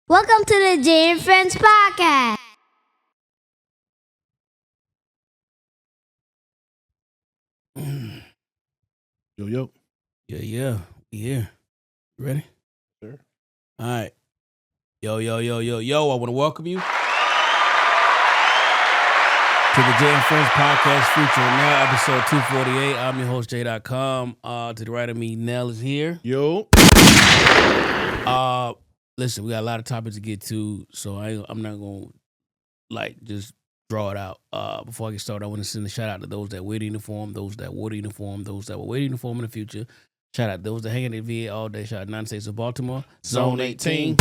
Welcome to the Jay and Friends podcast. Yo, yo. Yeah. We here. You ready? Sure. All right. Yo. I want to welcome you to the Jay and Friends podcast featuring now episode 248. I'm your host, Jay.com. To the right of me, Nell is here. Yo. Listen, we got a lot of topics to get to, so I'm not going to, just draw it out. Before I get started, I want to send a shout out to those that wear the uniform, those that wore the uniform, those that will wear the uniform in the future. Shout out those that hang in the VA all day. Shout out United States of Baltimore, Zone 18,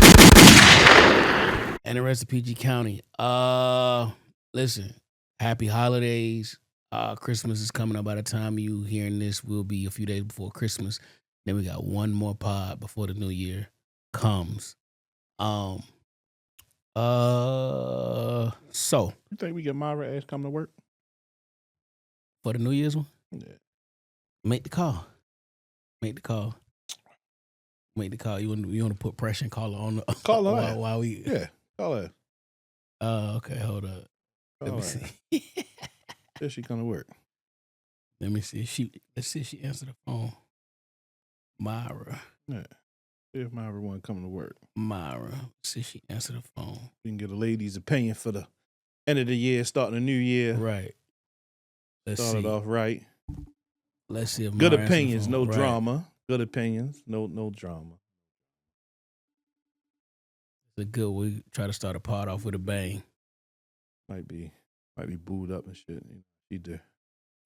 and the rest of PG County. Listen, happy holidays. Christmas is coming up. By the time you hearing this, will be a few days before Christmas. Then we got one more pod before the new year comes. So You think we get Myra ass come to work? for the New Year's one, Yeah. make the call. You want to put pressure and call her on the Call her out. while we Yeah. Call her. okay, hold up. Let Call me her. see. Yeah, she come to work. Let's see if she answered the phone. Myra. Yeah. See if Myra want to come to work. See if she answered the phone. We can get a lady's opinion for the end of the year, starting a new year. Right. Let's Start it see. off right. Let's see if Good Myra answered the opinions, phone. no Right. drama. Good opinions, no drama. It's a good. We try to start a pod off with a bang. Might be booed up and shit. She do.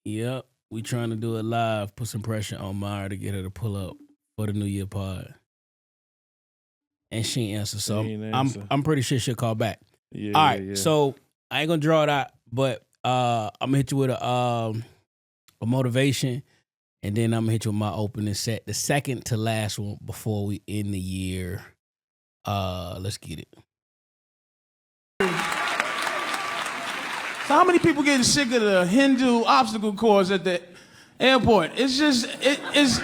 Yep. We trying to do it live. Put some pressure on Myra to get her to pull up for the New Year pod. And she ain't answer. So She ain't answer. I'm pretty sure she'll call back. Yeah. All right. Yeah. So I ain't gonna draw it out, but I'm gonna hit you with a motivation, and then I'm gonna hit you with my opening set, the second to last one before we end the year. Let's get it. So how many people getting sick of the Hindu obstacle course at the airport? It's just, it's.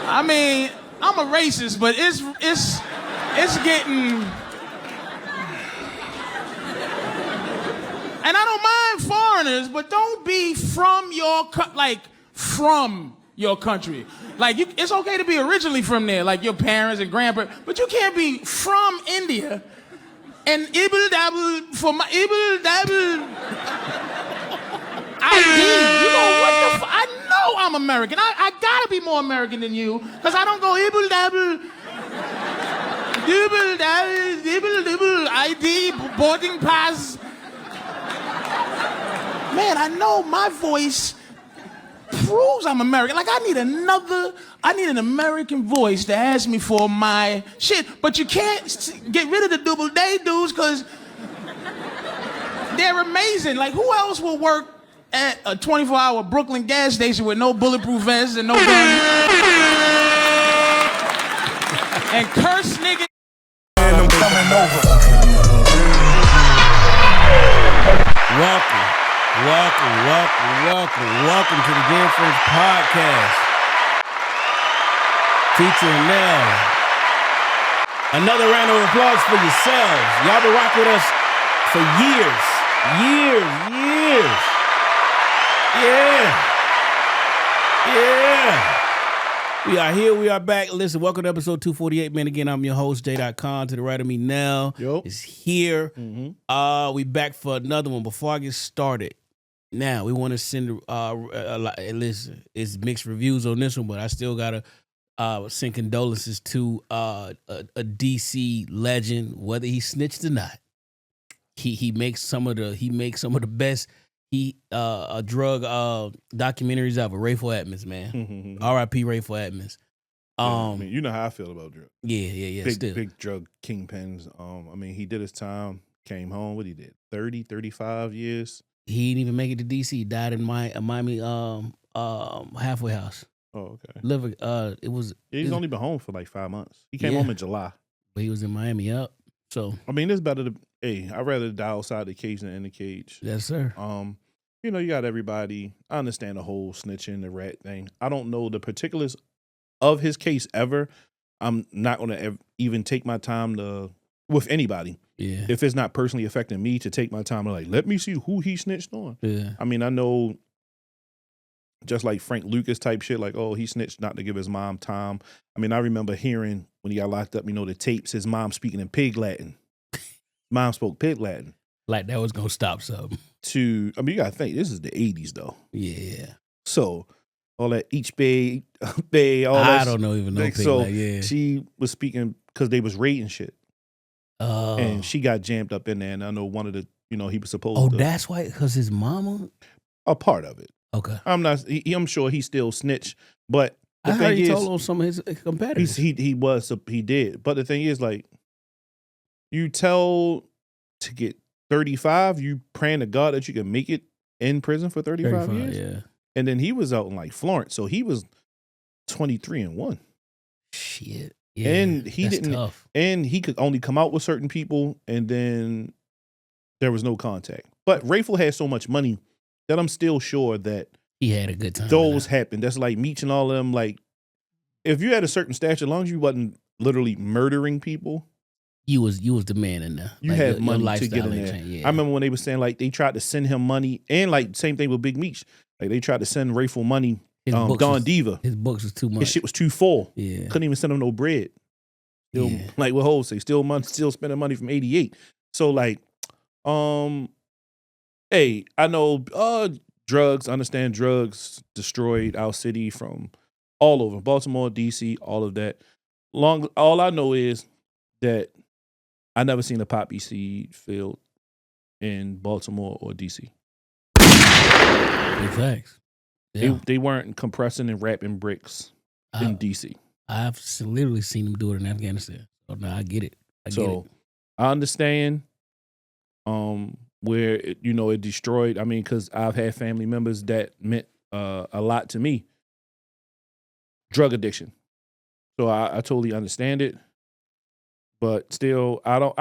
I mean, I'm a racist, but it's getting. And I don't mind foreigners, but don't be from your from your country. Like it's okay to be originally from there, like your parents and grandparents, but you can't be from India. And ibble dabble for my ibble dabble ID. You know what the I know I'm American. I gotta be more American than you, because I don't go ibble dabble dibble ID boarding pass. Man, I know my voice proves I'm American. Like I need an American voice to ask me for my shit. But you can't get rid of the double day dudes because they're amazing. Like who else will work at a 24-hour Brooklyn gas station with no bulletproof vests and no guns? And curse niggas. And I'm coming over. Welcome to the Jay and Friends podcast. Featuring now. Another round of applause for yourselves. Y'all been rocking with us for years. Yeah. We are here. We are back. Listen, welcome to episode 248. Man, again, I'm your host, Jay.com. To the right of me now is here. Mm-hmm. We back for another one. Before I get started, now we want to send listen, it's mixed reviews on this one, but I still gotta send condolences to a DC legend, whether he snitched or not. He makes some of the best drug documentaries ever. Rayful Edmonds, man. R.I.P. Rayful Edmonds. I mean, you know how I feel about drugs. Yeah. Big drug kingpins. I mean, he did his time, came home. What he did, 30, 35 years. He didn't even make it to DC. He died in Miami halfway house. Oh, okay. He's only been home for like 5 months. He came home in July. But he was in Miami, up. So I mean, it's better to. Hey, I'd rather die outside the cage than in the cage. yes, sir. You know, you got everybody. I understand the whole snitching, the rat thing. I don't know the particulars of his case ever, I'm not gonna even take my time to with anybody. Yeah. If it's not personally affecting me, to take my time to like, let me see who he snitched on. Yeah. I mean, I know just like Frank Lucas type shit, like, oh, he snitched not to give his mom time. I mean, I remember hearing when he got locked up, the tapes, his mom speaking in pig Latin. Mom spoke pig Latin. Like that was gonna stop something. You gotta think, this is the 80s though. Yeah. So all that each bay, all that. I don't know even know. Like, pig so like, yeah. she was speaking because they was raiding shit. Oh. And she got jammed up in there. And I know one of the, he was supposed Oh, to. that's why, because his mama? A part of it. Okay. I'm sure he still snitched, but the I thing heard he is, told on some of his competitors. he did. But the thing is, like, you tell to get 35, you praying to God that you can make it in prison for 35 years. Yeah. And then he was out in like Florence, so he was 23-1. Shit. Yeah. And he that's didn't. tough. And he could only come out with certain people, and then there was no contact. But Rayful had so much money that I'm still sure that He had a good time. those happened. That's like Meech and all of them. Like, if you had a certain stature, as long as you wasn't literally murdering people, you was the man in there. you Like, had your money to get lifestyle in ain't there. changed. Yeah. I remember when they were saying like they tried to send him money, and like same thing with Big Meech. Like they tried to send Rayful money. Don Diva. His books was too much. His shit was too full. Yeah. Couldn't even send him no bread. Still, Yeah. like what Hov say, still spending money from 88. So like, hey, I know drugs, understand drugs destroyed our city from all over. Baltimore, DC, all of that. All I know is that I never seen a poppy seed field in Baltimore or DC. Big facts. Yeah. They weren't compressing and wrapping bricks in DC. I've literally seen them do it in Afghanistan. So now I get it. I understand where it destroyed. I mean, because I've had family members that meant a lot to me. Drug addiction. So I totally understand it. But still, I know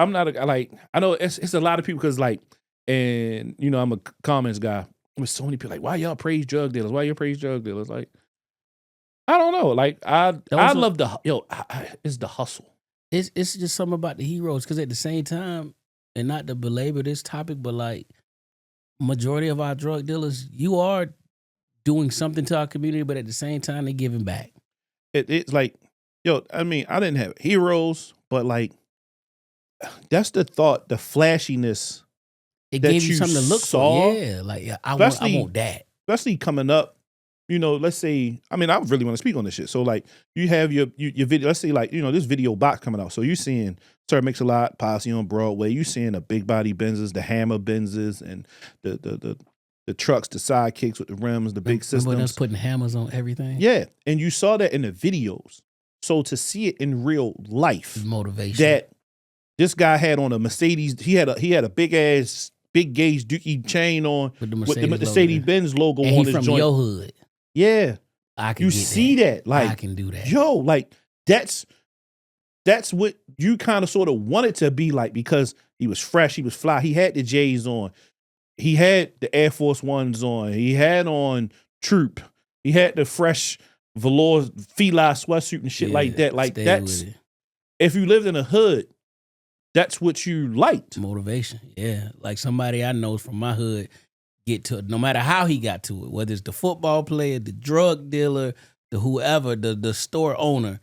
it's a lot of people because and I'm a comments guy. With so many people like, why y'all praise drug dealers? Why you praise drug dealers? Like, I don't know. Like, I love it's the hustle. It's just something about the heroes because at the same time, and not to belabor this topic, but like majority of our drug dealers, you are doing something to our community, but at the same time, they're giving back. It's like, I mean, I didn't have heroes, but like, that's the thought, the flashiness. It gave you something to look for. Yeah, like I want that. Especially coming up, let's say, I mean, I really want to speak on this shit. So like, you have your video, let's say like, this video box coming out. So you seeing Sir Mix-a-Lot, Posse on Broadway. You seeing the big body Benzes, the Hammer Benzes, and the trucks, the sidekicks with the rims, the big systems. Remember us putting hammers on everything? Yeah, and you saw that in the videos. So to see it in real life, motivation. That this guy had on a Mercedes. He had a big gauge Dookie chain on with the Mercedes-Benz logo and on his from joint. your hood. Yeah, I can. You see that? Like, I can do that. Yo, like that's what you kind of sort of wanted to be like because he was fresh, he was fly, he had the J's on, he had the Air Force Ones on, he had on Troop, he had the fresh velour Fila sweatsuit and shit like that. Like that's if you lived in a hood. That's what you liked. Motivation, yeah. Like somebody I know from my hood get to it, no matter how he got to it, whether it's the football player, the drug dealer, the whoever, the store owner,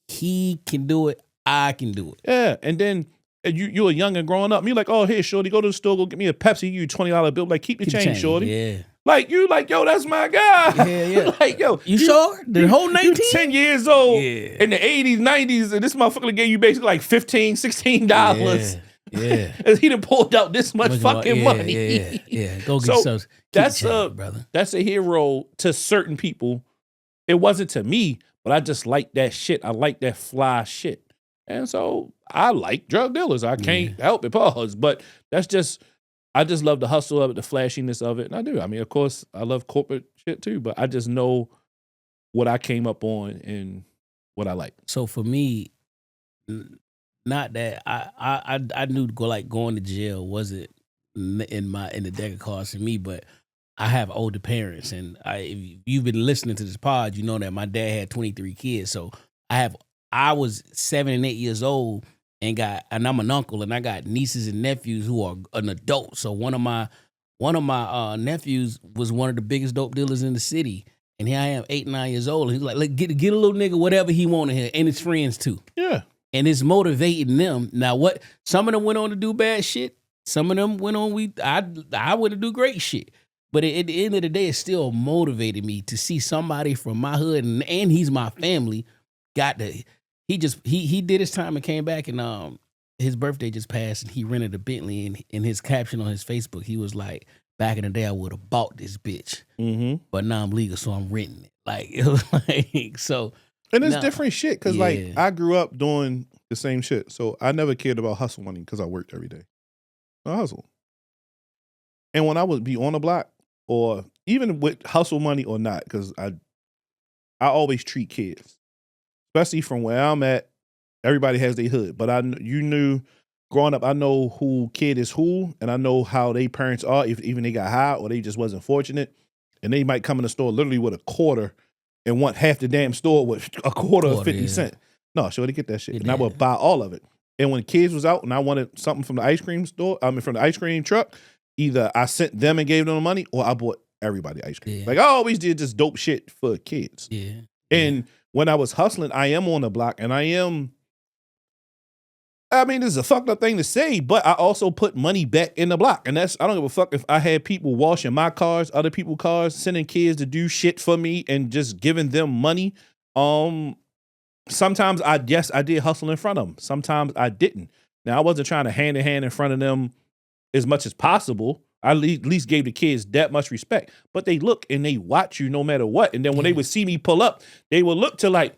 he can do it, I can do it. Yeah, and then you were young and growing up, and you're like, oh, here, shorty, go to the store, go get me a Pepsi, you $20 bill. Like, keep the change, shorty. Yeah. Like, you like, yo, that's my guy. Yeah. Like, yo. You sure? The whole 19? You 10 years old in the 80s, 90s, and this motherfucker gave you basically like $15, $16. Yeah. And he done pulled out this much fucking money. Yeah. Go get yourself. Brother. That's a hero to certain people. It wasn't to me, but I just like that shit. I like that fly shit. And so I like drug dealers. I can't help it, pause. But that's just, I just love the hustle of it, the flashiness of it. And I do. I mean, of course, I love corporate shit too, but I just know what I came up on and what I like. So for me, not that I knew going to jail wasn't in the deck of cards for me, but I have older parents, and if you've been listening to this pod, you know that my dad had 23 kids, so I have I was 7 and 8 years old and I'm an uncle and I got nieces and nephews who are an adult. So one of my nephews was one of the biggest dope dealers in the city. And here I am, 8, 9 years old. And he's like, get a little nigga whatever he wanted here, and his friends too. Yeah. And it's motivating them. Now, what some of them went on to do bad shit. Some of them went on. I would have do great shit. But at the end of the day, it still motivated me to see somebody from my hood, and he's my family. He did his time and came back, and his birthday just passed, and he rented a Bentley. And in his caption on his Facebook, he was like, "Back in the day, I would have bought this bitch, but now I'm legal, so I'm renting it." Like it was like so. And it's different shit because like Yeah. I grew up doing the same shit, so I never cared about hustle money because I worked every day. I hustle, and when I would be on the block, or even with hustle money or not, because I always treat kids, especially from where I'm at. Everybody has their hood, but you knew growing up. I know who kid is who, and I know how they parents are. If even they got high or they just wasn't fortunate, and they might come in the store literally with a quarter and want half the damn store with a quarter of 50 cents. No, sure, they get that shit. And I would buy all of it. And when kids was out and I wanted something from the ice cream store, from the ice cream truck, either I sent them and gave them the money or I bought everybody ice cream. Yeah. Like I always did just dope shit for kids. Yeah. And when I was hustling, I am on the block and this is a fucked up thing to say, but I also put money back in the block. And I don't give a fuck if I had people washing my cars, other people's cars, sending kids to do shit for me and just giving them money. Sometimes I did hustle in front of them. Sometimes I didn't. Now I wasn't trying to hand in hand in front of them as much as possible. I at least gave the kids that much respect. But they look and they watch you no matter what. And then when they would see me pull up, they would look to like,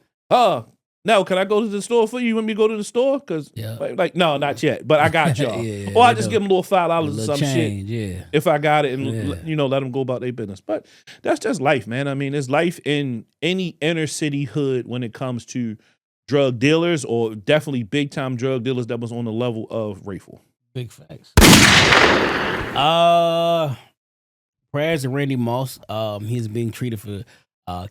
no, can I go to the store for you? You want me to go to the store? Because, like, no, not yet. But I got y'all. Or I just give them a little $5 or some change, shit. If I got it and, let them go about their business. But that's just life, man. I mean, it's life in any inner city hood when it comes to drug dealers or definitely big time drug dealers that was on the level of Rayful. Big facts. Prayers to Randy Moss. He's being treated for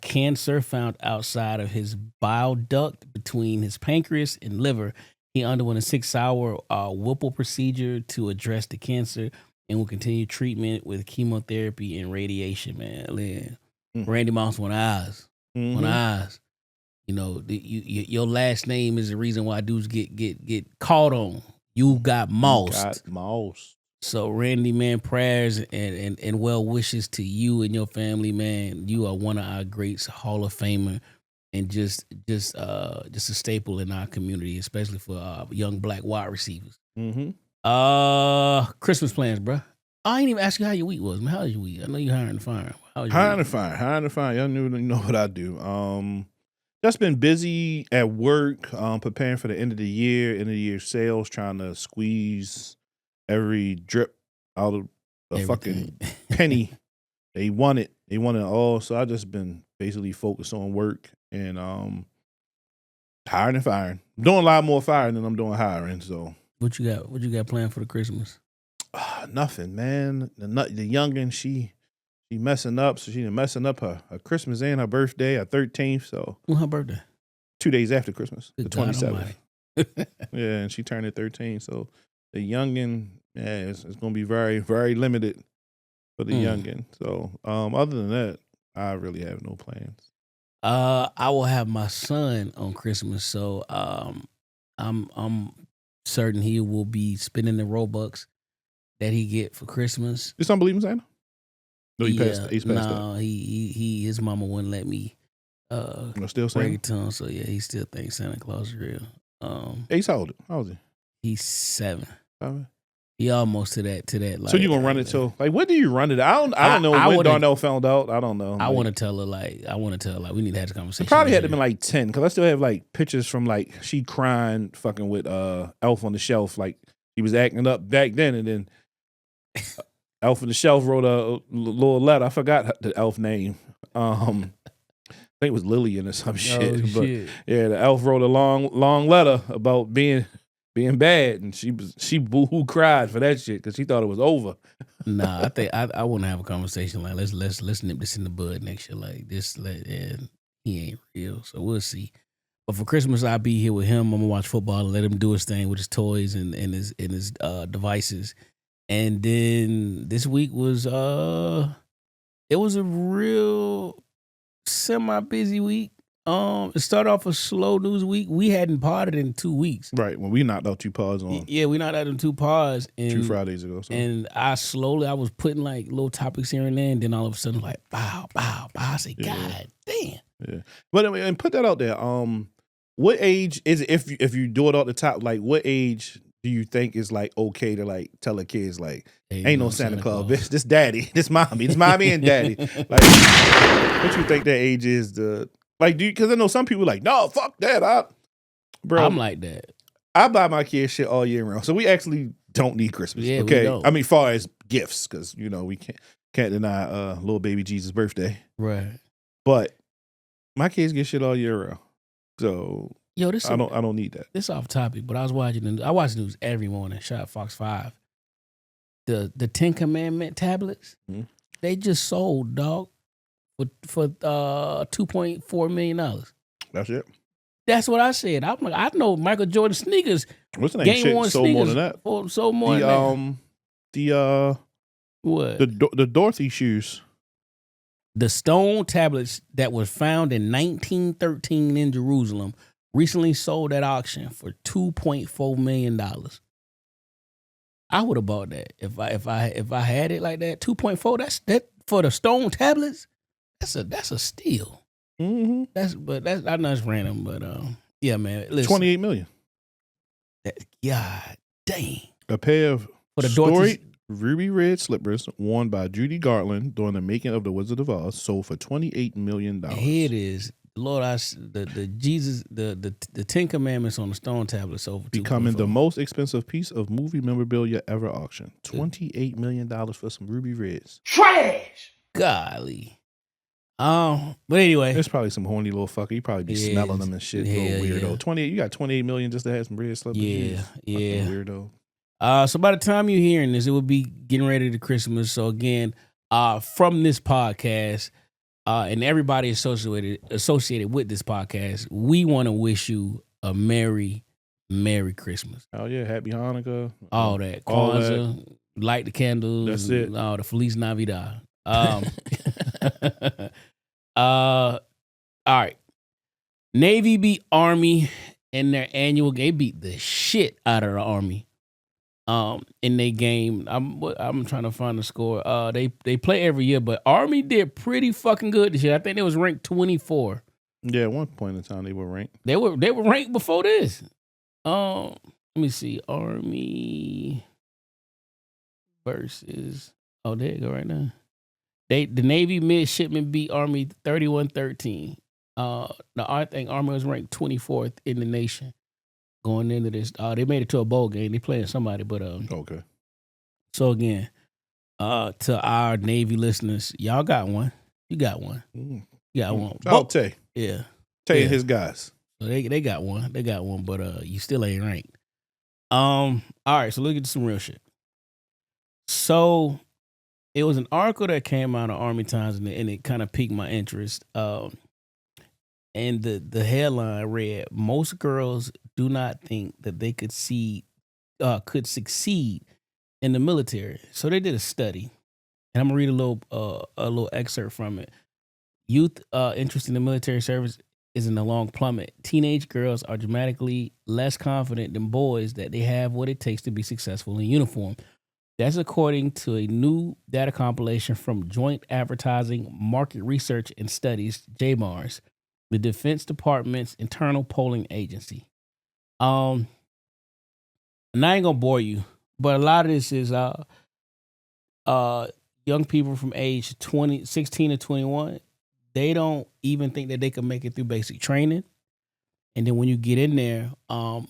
cancer found outside of his bile duct between his pancreas and liver. He underwent a 6-hour Whipple procedure to address the cancer and will continue treatment with chemotherapy and radiation, man. Randy Moss, one of ours. One of ours. You know, your last name is the reason why dudes get caught on. You got mossed. So Randy, man, prayers and well wishes to you and your family, man. You are one of our greats, Hall of Famer, and just a staple in our community, especially for young black wide receivers. Christmas plans, bro. I ain't even ask you how your week was, man. How was your week? I know you hiring and firing. Hiring and firing. Y'all know what I do. Just been busy at work, preparing for the end of the year sales, trying to squeeze every drip out of a fucking penny. They want it all. So I just been basically focused on work and hiring and firing. I'm doing a lot more firing than I'm doing hiring. So what you got planned for the Christmas? Nothing, man. The youngin', she messing up. So she messing up her Christmas and her birthday, her 13th. So When her birthday? 2 days after Christmas, Good the God 27th. Almighty. Yeah, and she turned 13. So the youngin', it's going to be very, very limited for the youngin'. So other than that, I really have no plans. I will have my son on Christmas, so I'm certain he will be spending the Robux that he get for Christmas. You don't believe in Santa? No, he's passed that. No, his mama wouldn't let me still break it to him. So yeah, he still thinks Santa Claus is real. He's how old? How old is he? He's 7. 7. He almost to that. Like, so you gonna run it till like when do you run it? I don't know when Darnell found out. I don't know. I want to tell her like we need to have this conversation. It probably had to been like 10 because I still have like pictures from like she crying fucking with Elf on the Shelf, like he was acting up back then, and then Elf on the Shelf wrote a little letter. I forgot the elf name. I think it was Lillian or some shit. But yeah, the elf wrote a long letter about being bad, and she boo-hoo cried for that shit because she thought it was over. Nah, I think I want to have a conversation like let's nip this in the bud next year, like this. And he ain't real, so we'll see. But for Christmas, I'll be here with him. I'm gonna watch football and let him do his thing with his toys and his devices. And then this week was it was a real semi-busy week. It started off a slow news week. We hadn't potted in 2 weeks. Right, when we knocked out 2 pods on Yeah, we knocked out in 2 pods. And 2 Fridays ago. So. And I was putting like little topics here and there, and then all of a sudden, like, bow. I say, God damn. Yeah. But I mean, and put that out there. What age is it, if you do it off the top, like what age do you think is like okay to like tell the kids like ain't no Santa Claus, bitch. This daddy, this mommy. It's mommy and daddy. Like what you think that age is like do you, cause I know some people like, no, fuck that. Bro. I'm like that. I buy my kids shit all year round. So we actually don't need Christmas. Yeah, okay. we don't. I mean, far as gifts, because you know, we can't deny little baby Jesus' birthday. Right. But my kids get shit all year round. So Yo, I don't need that. This off topic, but I watch the news every morning. Shout out Fox 5. The 10 Commandment tablets, they just sold, dog, for $2.4 million. That's it. That's what I said. I'm like, I know Michael Jordan sneakers. What's the name? Game Shit One sold more sneakers than that. sold more than that. What? The Dorothy shoes. The stone tablets that was found in 1913 in Jerusalem recently sold at auction for $2.4 million. I would have bought that if I had it like that. 2.4. That's for the stone tablets. That's a steal. Mm-hmm. I know it's random, but yeah, man. Listen, 28 million. God dang. A pair of For the storied ruby red slippers worn by Judy Garland during the making of The Wizard of Oz sold for $28 million. Here it is. Lord, the 10 Commandments on the stone tablets sold for becoming 2.4. the most expensive piece of movie memorabilia ever auctioned. $28 million for some ruby reds. Trash. Golly. But anyway, It's probably some horny little fucker. You probably be smelling them and shit. Little weirdo. 28. You got 28 million just to have some red slippers. Yeah. Weirdo. So by the time you're hearing this, it will be getting ready to Christmas. So again, from this podcast, and everybody associated with this podcast, we want to wish you a Merry Christmas. Oh yeah, Happy Hanukkah. All that. All Kwanzaa, light the candles. That's it. Oh, the Feliz Navidad. All right. Navy beat Army in their annual game. They beat the shit out of the Army. In their game. I'm trying to find the score. They play every year, but Army did pretty fucking good this year. I think they was ranked 24. Yeah, at one point in time they were ranked. They were ranked before this. Let me see. Army versus there you go right now. The Navy midshipmen beat Army 31-13. I think Army was ranked 24th in the nation going into this. They made it to a bowl game. They playing somebody, but okay. So again, to our Navy listeners, y'all got one. You got one. You got one. I'll Tay. Yeah. Tay and his guys. So they got one. They got one, but you still ain't ranked. All right, so look at some real shit. So it was an article that came out of Army Times, and it kind of piqued my interest. And the headline read, "Most girls do not think that they could succeed in the military." So they did a study, and I'm gonna read a little excerpt from it. Youth interest in the military service is in a long plummet. Teenage girls are dramatically less confident than boys that they have what it takes to be successful in uniform. That's according to a new data compilation from Joint Advertising Market Research and Studies, JMARS, the Defense Department's internal polling agency. And I ain't gonna bore you, but a lot of this is young people from age 16 to 21. They don't even think that they can make it through basic training. And then when you get in there, a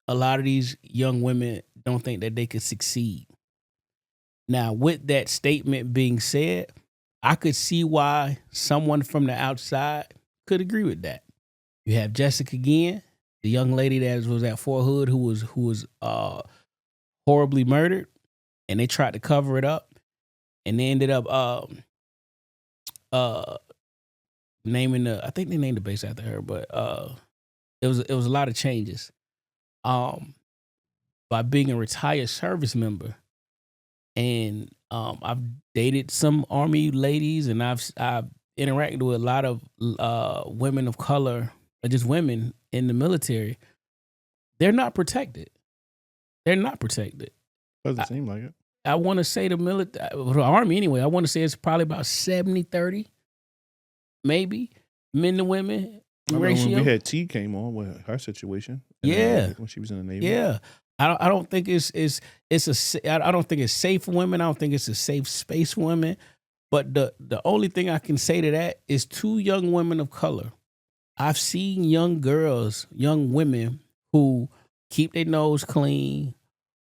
lot of these young women don't think that they could succeed. Now, with that statement being said, I could see why someone from the outside could agree with that. You have Jessica Guillen, the young lady that was at Fort Hood who was horribly murdered, and they tried to cover it up, and they ended up naming I think they named the base after her, but It was a lot of changes. By being a retired service member, and I've dated some Army ladies, and I've interacted with a lot of women of color, or just women in the military. They're not protected. They're not protected. Doesn't seem like it. I want to say the military, the Army anyway, I want to say it's probably about 70-30, maybe, men to women ratio. When we had T came on with her situation. Yeah. When she was in the Navy. Yeah. I don't think I don't think it's safe for women. I don't think it's a safe space for women. But the only thing I can say to that is 2 young women of color. I've seen young girls, young women who keep their nose clean,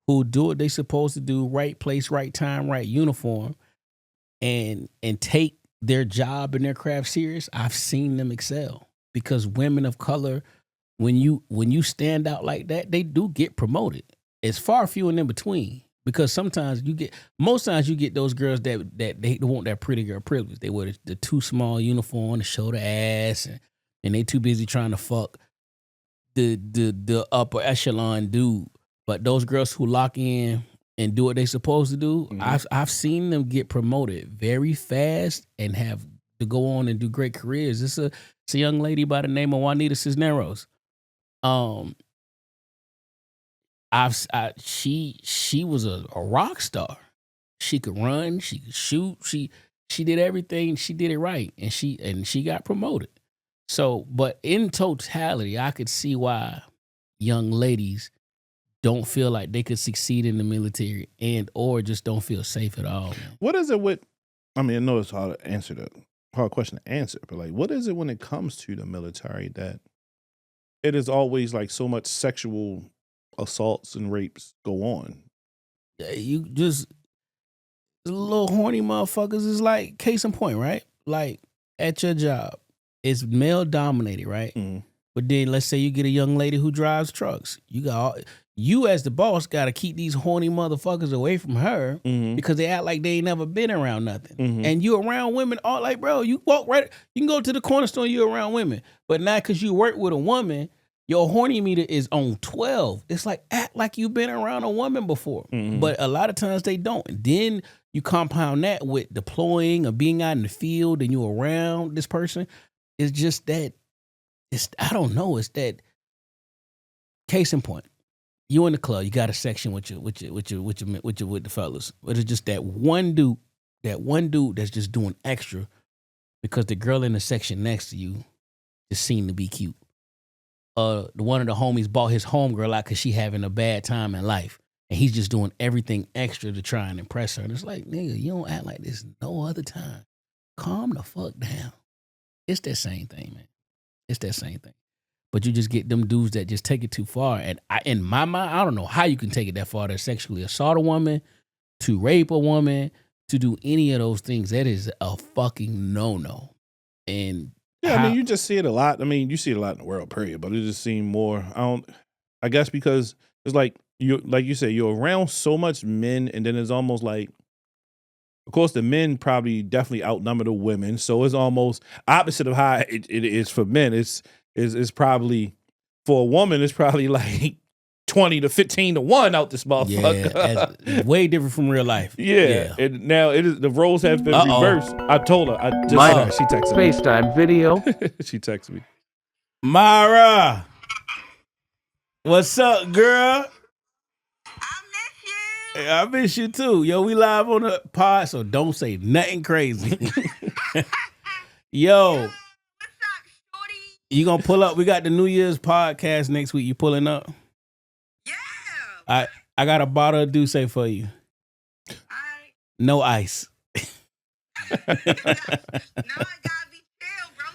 who do what they supposed to do, right place, right time, right uniform, and take their job and their craft serious. I've seen them excel, because women of color, when you stand out like that, they do get promoted. It's far few and in between, because most times you get those girls that they want that pretty girl privilege. They wear the too small uniform to show the ass, and they too busy trying to fuck the upper echelon dude. But those girls who lock in and do what they supposed to do, I've seen them get promoted very fast and have to go on and do great careers. It's a young lady by the name of Juanita Cisneros. She was a rock star. She could run, she could shoot, she did everything, she did it right, and she got promoted. So, but in totality, I could see why young ladies don't feel like they could succeed in the military, or just don't feel safe at all. Man. What is it with? I mean, I know it's hard question to answer, but like, what is it when it comes to the military that it is always like so much sexual assaults and rapes go on? You just the little horny motherfuckers is like case in point, right? Like at your job, it's male dominated, right? Mm. But then let's say you get a young lady who drives trucks. You as the boss got to keep these horny motherfuckers away from her, because they act like they ain't never been around nothing. And you around women all like, bro, you walk right, you can go to the corner store, you around women. But now because you work with a woman, your horny meter is on 12. It's like, act like you've been around a woman before. But a lot of times they don't. And then you compound that with deploying or being out in the field and you around this person. It's just that, I don't know, it's that case in point. You in the club, you got a section with the fellas. But it's just that one dude that's just doing extra because the girl in the section next to you just seemed to be cute. One of the homies bought his homegirl out because she having a bad time in life. And he's just doing everything extra to try and impress her. And it's like, nigga, you don't act like this no other time. Calm the fuck down. It's that same thing, man. It's that same thing. But you just get them dudes that just take it too far. And in my mind, I don't know how you can take it that far to sexually assault a woman, to rape a woman, to do any of those things. That is a fucking no-no. And yeah, I mean, you just see it a lot. I mean, you see it a lot in the world, period. But it just seemed more. I guess because it's like you say, you're around so much men, and then it's almost like, of course, the men probably definitely outnumber the women. So it's almost opposite of how it is for men. It's probably, for a woman, it's probably like 20 to 15 to 1 out this motherfucker. Yeah, way different from real life. Yeah. And now the roles have been reversed. I told her. She texted me. FaceTime video. She texted me. Myra, what's up, girl? I miss you too. Yo, we live on the pod, so don't say nothing crazy. Yo, What's up, shorty? you gonna pull up? We got the New Year's podcast next week. You pulling up? Yeah. I got a bottle of Douce for you. All right. No ice. No, I gotta be chill, bro.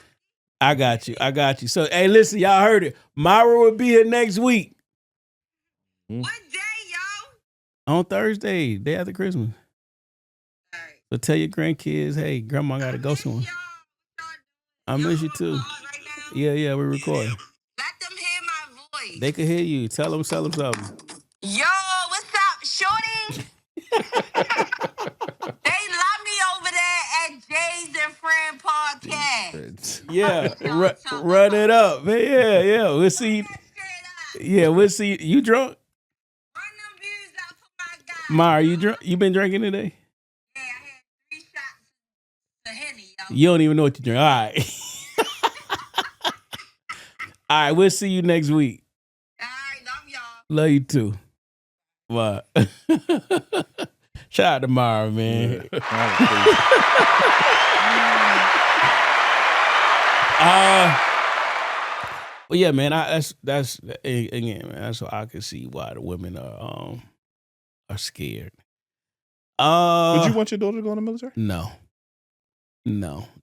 I got you. So, hey, listen, y'all heard it. Myra will be here next week. What day, yo? On Thursday, day after Christmas. All right. So tell your grandkids, hey, grandma gotta go somewhere. I miss you too. Yeah, we're recording. Let them hear my voice. They can hear you. Tell them something. Yo, what's up, shorty? They love me over there at Jay's and Friend Podcast. Yeah, Y'all talking run it about- up, man. Yeah. We'll see. Run that shit up. Yeah, we'll see. You drunk? Run them views up for my guy. Mar, you drunk? You been drinking today? Yeah, I had 3 shots of Henny, yo. You don't even know what you drink. All right. All right, we'll see you next week. All right, love y'all. Love you too. What? Shout out to Mara, man. But yeah, man, that's again, man. That's what I can see why the women are scared. Would you want your daughter to go in the military? No,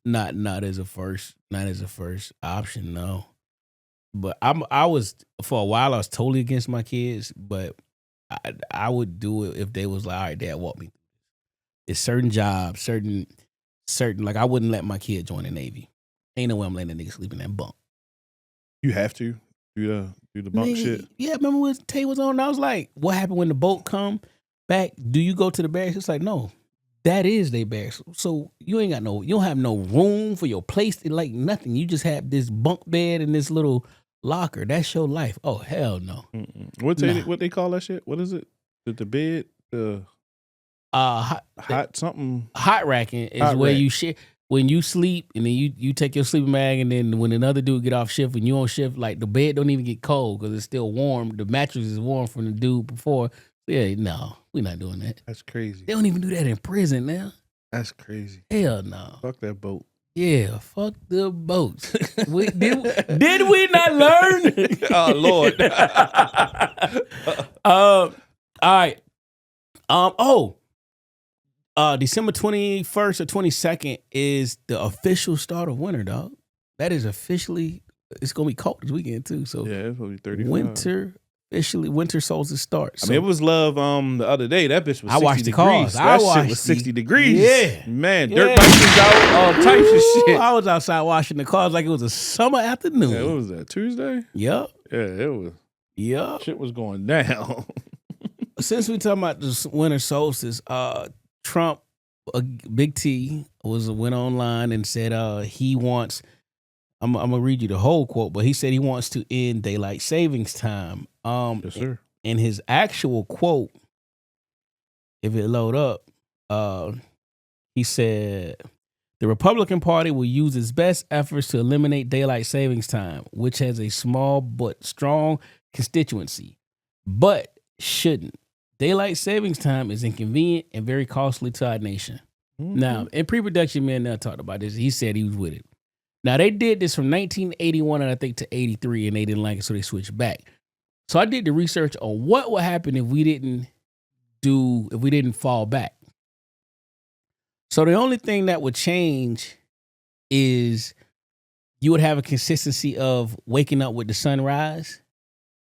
not as a first option. No, but I was for a while. I was totally against my kids, but I would do it if they was like, all right, Dad, walk me. It's certain jobs, certain like I wouldn't let my kid join the Navy. Ain't no way I'm letting a nigga sleep in that bunk. You have to do the bunk Nigga, shit. Yeah, remember when Tay was on? I was like, what happened when the boat come back? Do you go to the barracks? It's like, no, that is their barracks. So you don't have no room for your place, like nothing. You just have this bunk bed and this little locker. That's your life. Oh, hell no. What they call that shit? What is it? The bed? The hot something. Hot racking is Hot where rack. you shit. When you sleep and then you take your sleeping bag and then when another dude get off shift and you on shift, like the bed don't even get cold because it's still warm. The mattress is warm from the dude before. Yeah, no, we're not doing that. That's crazy. They don't even do that in prison now. That's crazy. Hell no. Fuck that boat. Yeah, fuck the boats. Did we not learn? Oh Lord. All right. December 21st or 22nd is the official start of winter, dog. That is officially, it's going to be cold this weekend too. So Yeah, it's gonna be 35. winter solstice starts. I mean, it was love the other day. That bitch was 60 I watched the degrees. cars. I That shit watched was the- 60 degrees. Yeah. Man, Yeah. dirt bikes was out, all types of shit. I was outside washing the cars like it was a summer afternoon. Yeah, what was that, Tuesday? Yep. Yeah, it was. Yep. Shit was going down. Since we talking about this winter solstice, Trump, Big T, went online and said he wants. I'm gonna read you the whole quote, but he said he wants to end daylight savings time. Yes, sir. In his actual quote, if it load up, he said the Republican Party will use its best efforts to eliminate daylight savings time, which has a small but strong constituency, but shouldn't. Daylight savings time is inconvenient and very costly to our nation. Mm-hmm. Now, in pre-production, me and Nell talked about this. He said he was with it. Now, they did this from 1981, and I think, to 83, and they didn't like it, so they switched back. So I did the research on what would happen if we didn't fall back. So the only thing that would change is you would have a consistency of waking up with the sunrise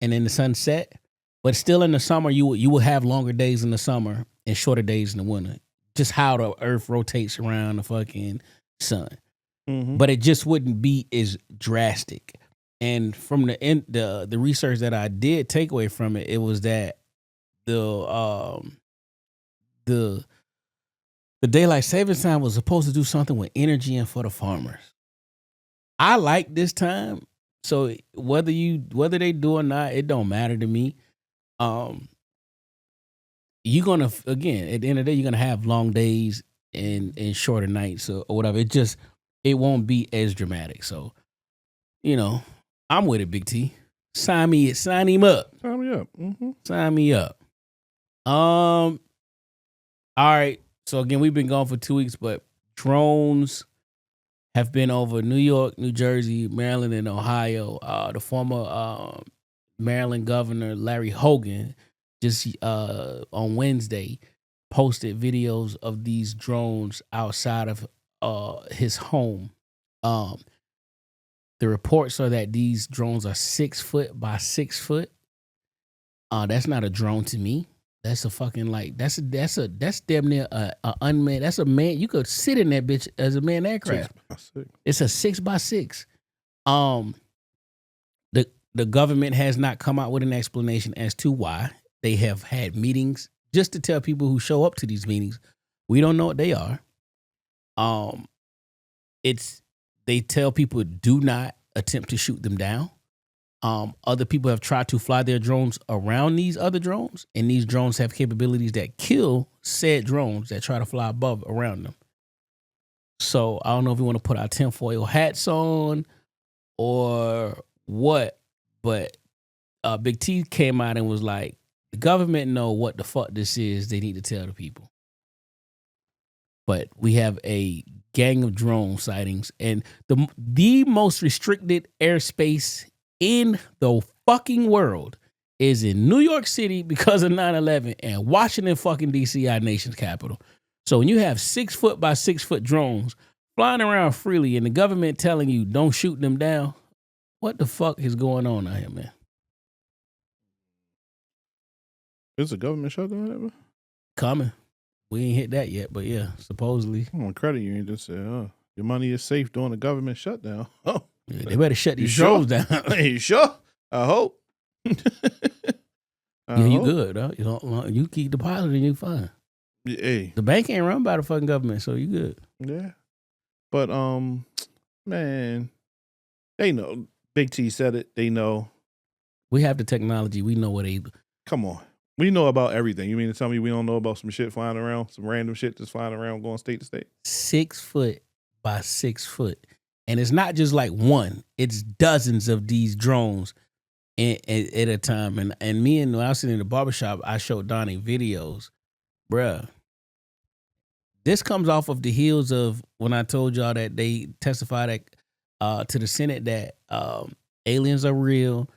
and then the sunset. But still in the summer, you will have longer days in the summer and shorter days in the winter. Just how the earth rotates around the fucking sun. Mm-hmm. But it just wouldn't be as drastic. And from the research that I did take away from it, it was that the daylight savings time was supposed to do something with energy and for the farmers. I like this time, so whether they do or not, it don't matter to me. You're gonna, again, at the end of the day, you're gonna have long days and shorter nights or whatever. It won't be as dramatic. So, I'm with it, Big T. Sign him up. Sign me up. Mm-hmm. Sign me up. All right. So again, we've been gone for 2 weeks, but drones have been over New York, New Jersey, Maryland, and Ohio. The former Maryland governor, Larry Hogan, just on Wednesday posted videos of these drones outside of his home. The reports are that these drones are 6 foot by 6 foot. That's not a drone to me. That's a fucking that's damn near a unmanned. That's a man. You could sit in that bitch as a manned aircraft. 6x6. It's a 6x6. The government has not come out with an explanation as to why. They have had meetings just to tell people who show up to these meetings, we don't know what they are. It's they tell people do not attempt to shoot them down. Other people have tried to fly their drones around these other drones, and these drones have capabilities that kill said drones that try to fly above around them. So I don't know if we want to put our tinfoil hats on or what, but Big T came out and was like, the government know what the fuck this is. They need to tell the people. But we have a gang of drone sightings, and the most restricted airspace in the fucking world is in New York City because of 9/11 and Washington fucking D.C., our nation's capital. So when you have 6 foot by 6 foot drones flying around freely and the government telling you don't shoot them down, what the fuck is going on out here, man? Is the government shutdown ever? Coming. We ain't hit that yet, but yeah, supposedly. I'm on credit union just said, your money is safe during the government shutdown. Oh, Yeah, they better shut these You sure? drones down. you sure? I hope. Yeah, you good, huh? You keep depositing, you fine. Hey, The bank ain't run by the fucking government, so you good. yeah. But man, they know. Big T said it. They know. We have the technology. We know what they. Come on. We know about everything. You mean to tell me we don't know about some shit flying around, some random shit that's flying around going state to state? 6 foot by 6 foot, and it's not just like one. It's dozens of these drones at a time. And me and when I was sitting in the barbershop, I showed Donnie videos, bruh. This comes off of the heels of when I told y'all that they testified to the Senate that aliens are real.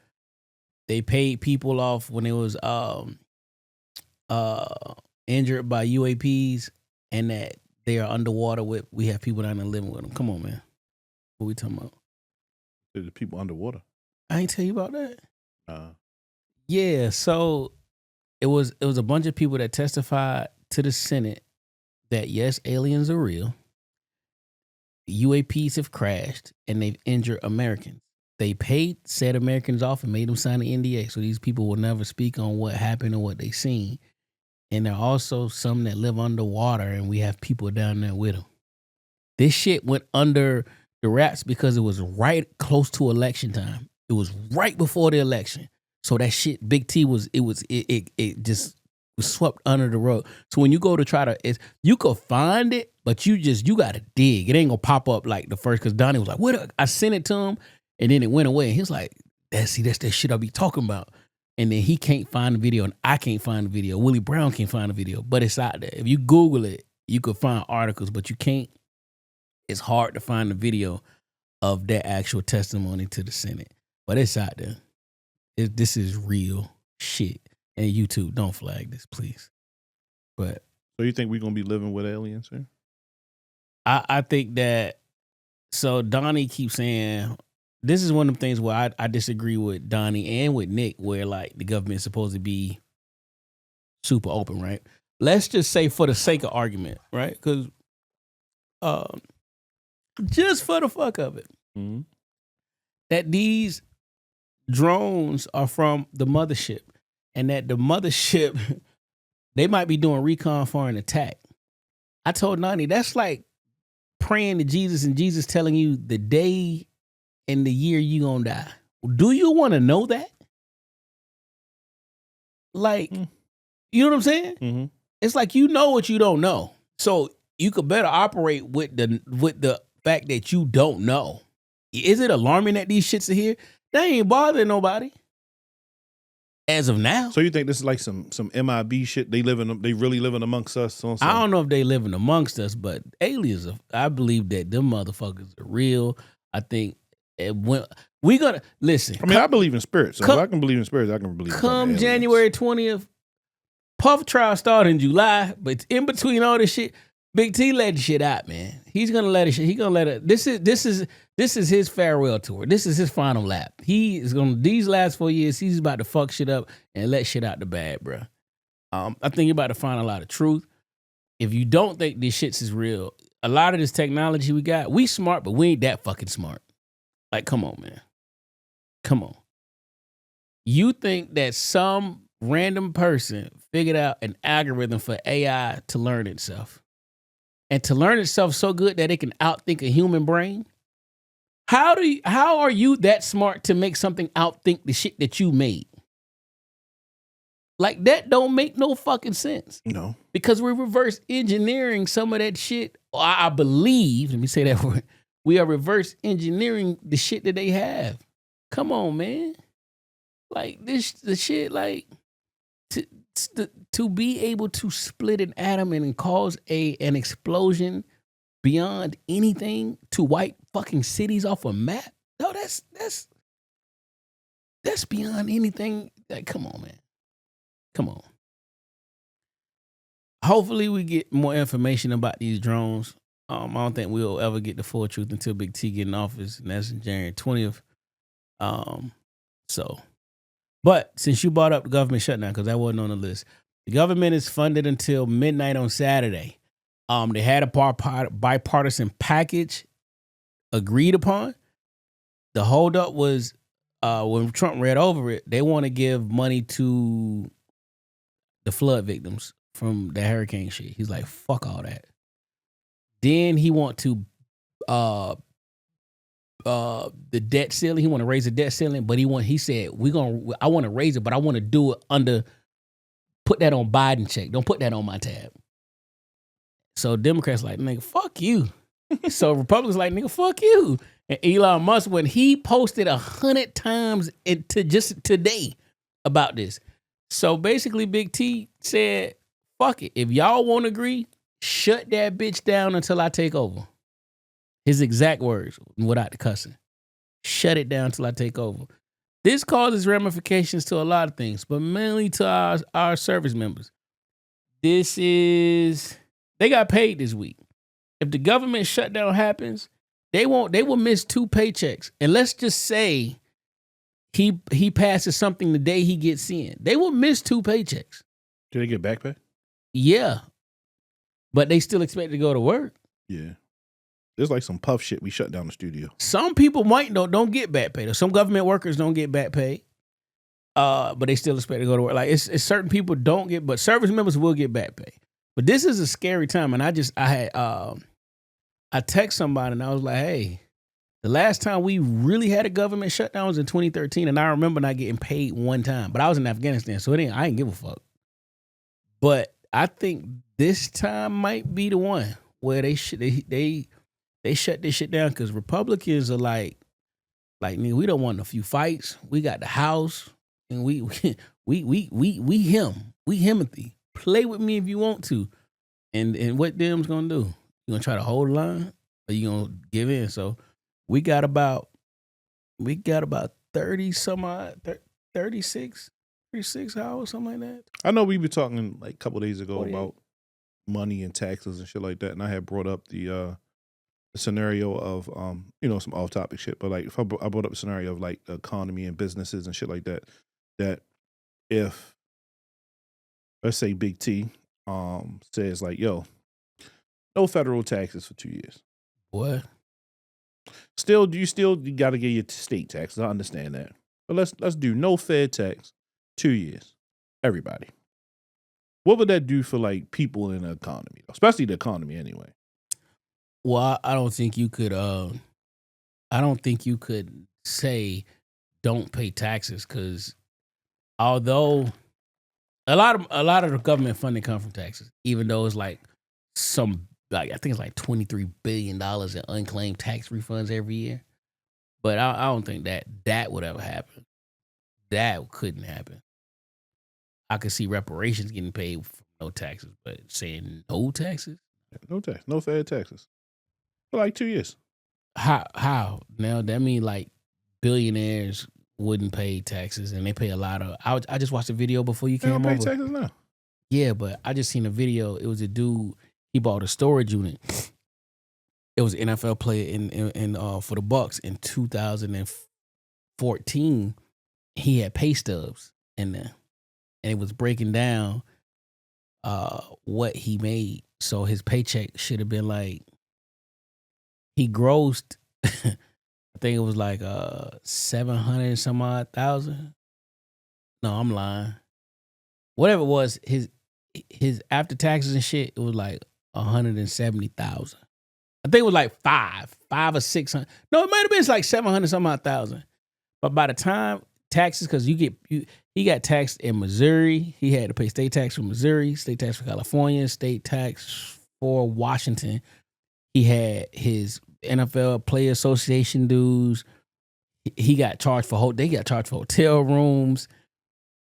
They paid people off when it was injured by UAPs, and that they are underwater with. We have people down there living with them. Come on, man. What we talking about? The people underwater. I ain't tell you about that. Yeah, so it was a bunch of people that testified to the Senate that yes, aliens are real. UAPs have crashed and they've injured Americans. They paid said Americans off and made them sign an NDA, so these people will never speak on what happened or what they seen. And there are also some that live underwater, and we have people down there with them. This shit went under the wraps because it was right close to election time. It was right before the election. So that shit, Big T it just was swept under the rug. So when you go to try to, you could find it, but you got to dig. It ain't gonna pop up like the first, because Donnie was like, what? I sent it to him, and then it went away. And he was like, that's that shit I be talking about. And then he can't find the video, and I can't find the video. Willie Brown can't find the video, but it's out there. If you Google it, you could find articles, but you can't. It's hard to find the video of that actual testimony to the Senate, but it's out there. This is real shit. And YouTube, don't flag this, please. But So you think we're gonna be living with aliens here? I think that. So Donnie keeps saying, this is one of them things where I disagree with Donnie and with Nick, where like the government's supposed to be super open, right? Let's just say for the sake of argument, right? Because just for the fuck of it, that these drones are from the mothership, and that the mothership, they might be doing recon for an attack. I told Nani, that's like praying to Jesus and Jesus telling you the day and the year you gonna die. Do you want to know that? Like, you know what I'm saying? Mm-hmm. It's like you know what you don't know, so you could better operate with the fact that you don't know. Is it alarming that these shits are here? They ain't bothering nobody as of now. So you think this is like some MIB shit? They really living amongst us? On I don't know if they living amongst us, but aliens, I believe that them motherfuckers are real. I think we gonna listen. I mean, I believe in spirits. So if I can believe in spirits, I can believe in come January 20th. Puff trial started in July, but in between all this shit, Big T let the shit out, man. He's gonna let it. He gonna let it. This is his farewell tour. This is his final lap. He is gonna these last 4 years. He's about to fuck shit up and let shit out the bag, bro. I think you're about to find a lot of truth. If you don't think this shit is real, a lot of this technology we got, we smart, but we ain't that fucking smart. Like, come on, man. Come on. You think that some random person figured out an algorithm for AI to learn itself, and to learn itself so good that it can outthink a human brain? How are you that smart to make something outthink the shit that you made? Like that don't make no fucking sense. No. Because we're reverse engineering some of that shit. I believe, let me say that word. We are reverse engineering the shit that they have. Come on, man. Like the shit, like to be able to split an atom and cause an explosion beyond anything to wipe fucking cities off a map. No, that's beyond anything. Like, come on, man. Come on. Hopefully we get more information about these drones. I don't think we'll ever get the full truth until Big T get in office, and that's January 20th. But since you brought up the government shutdown, because that wasn't on the list, the government is funded until midnight on Saturday. They had a bipartisan package agreed upon. The holdup was when Trump read over it, they want to give money to the flood victims from the hurricane shit. He's like, fuck all that. Then he want to the debt ceiling. He want to raise the debt ceiling, but he said I want to raise it, but I want to do it put that on Biden check. Don't put that on my tab. So Democrats like, nigga, fuck you. So Republicans like, nigga, fuck you. And Elon Musk, when he posted 100 times just today about this. So basically Big T said, fuck it. If y'all won't agree, shut that bitch down until I take over. His exact words, without the cussing. Shut it down until I take over. This causes ramifications to a lot of things, but mainly to our service members. They got paid this week. If the government shutdown happens, they will miss 2 paychecks. And let's just say he passes something the day he gets in. They will miss 2 paychecks. Do they get back pay? Yeah. But they still expect to go to work. Yeah. There's like some puff shit. We shut down the studio. Some people don't get back pay. Some government workers don't get back pay. But they still expect to go to work. Like it's certain people don't get, but service members will get back pay. But this is a scary time. And I text somebody and I was like, hey, the last time we really had a government shutdown was in 2013. And I remember not getting paid one time, but I was in Afghanistan. So I didn't give a fuck. But I think this time might be the one where they shut this shit down, because Republicans are like, nigga, we don't want a few fights. We got the House, and we Himothy. Play with me if you want to. And what them's gonna do? You gonna try to hold the line, or you gonna give in? So we got about 30 some odd, 36 hours, something like that. I know we were talking like a couple of days ago about money and taxes and shit like that, and I had brought up the scenario of some off topic shit, but like if I brought up a scenario of like the economy and businesses and shit like that, that if let's say Big T says like, yo, no federal taxes for 2 years. What? You got to get your state taxes. I understand that, but let's do no Fed tax 2 years, everybody. What would that do for like people in the economy, especially the economy anyway? Well, I don't think you could. I don't think you could say don't pay taxes, because although a lot of the government funding come from taxes, even though it's like I think it's like $23 billion in unclaimed tax refunds every year. But I don't think that would ever happen. That couldn't happen. I could see reparations getting paid for no taxes, but saying no taxes? No tax, no Fed taxes for like 2 years. How? Now that means like billionaires wouldn't pay taxes, and they pay a lot of. I just watched a video before you They came don't over. pay taxes now. Yeah, but I just seen a video. It was a dude. He bought a storage unit. It was an NFL player in for the Bucks in 2014. He had pay stubs in there, and it was breaking down what he made. So his paycheck should have been like, he grossed, I think it was like 700 some odd thousand. No, I'm lying. Whatever it was, his after taxes and shit, it was like 170,000. I think it was like five or 600. No, it might have been like 700 some odd thousand. But by the time taxes, because he got taxed in Missouri. He had to pay state tax for Missouri, state tax for California, state tax for Washington. He had his NFL Player Association dues. He got charged for they got charged for hotel rooms.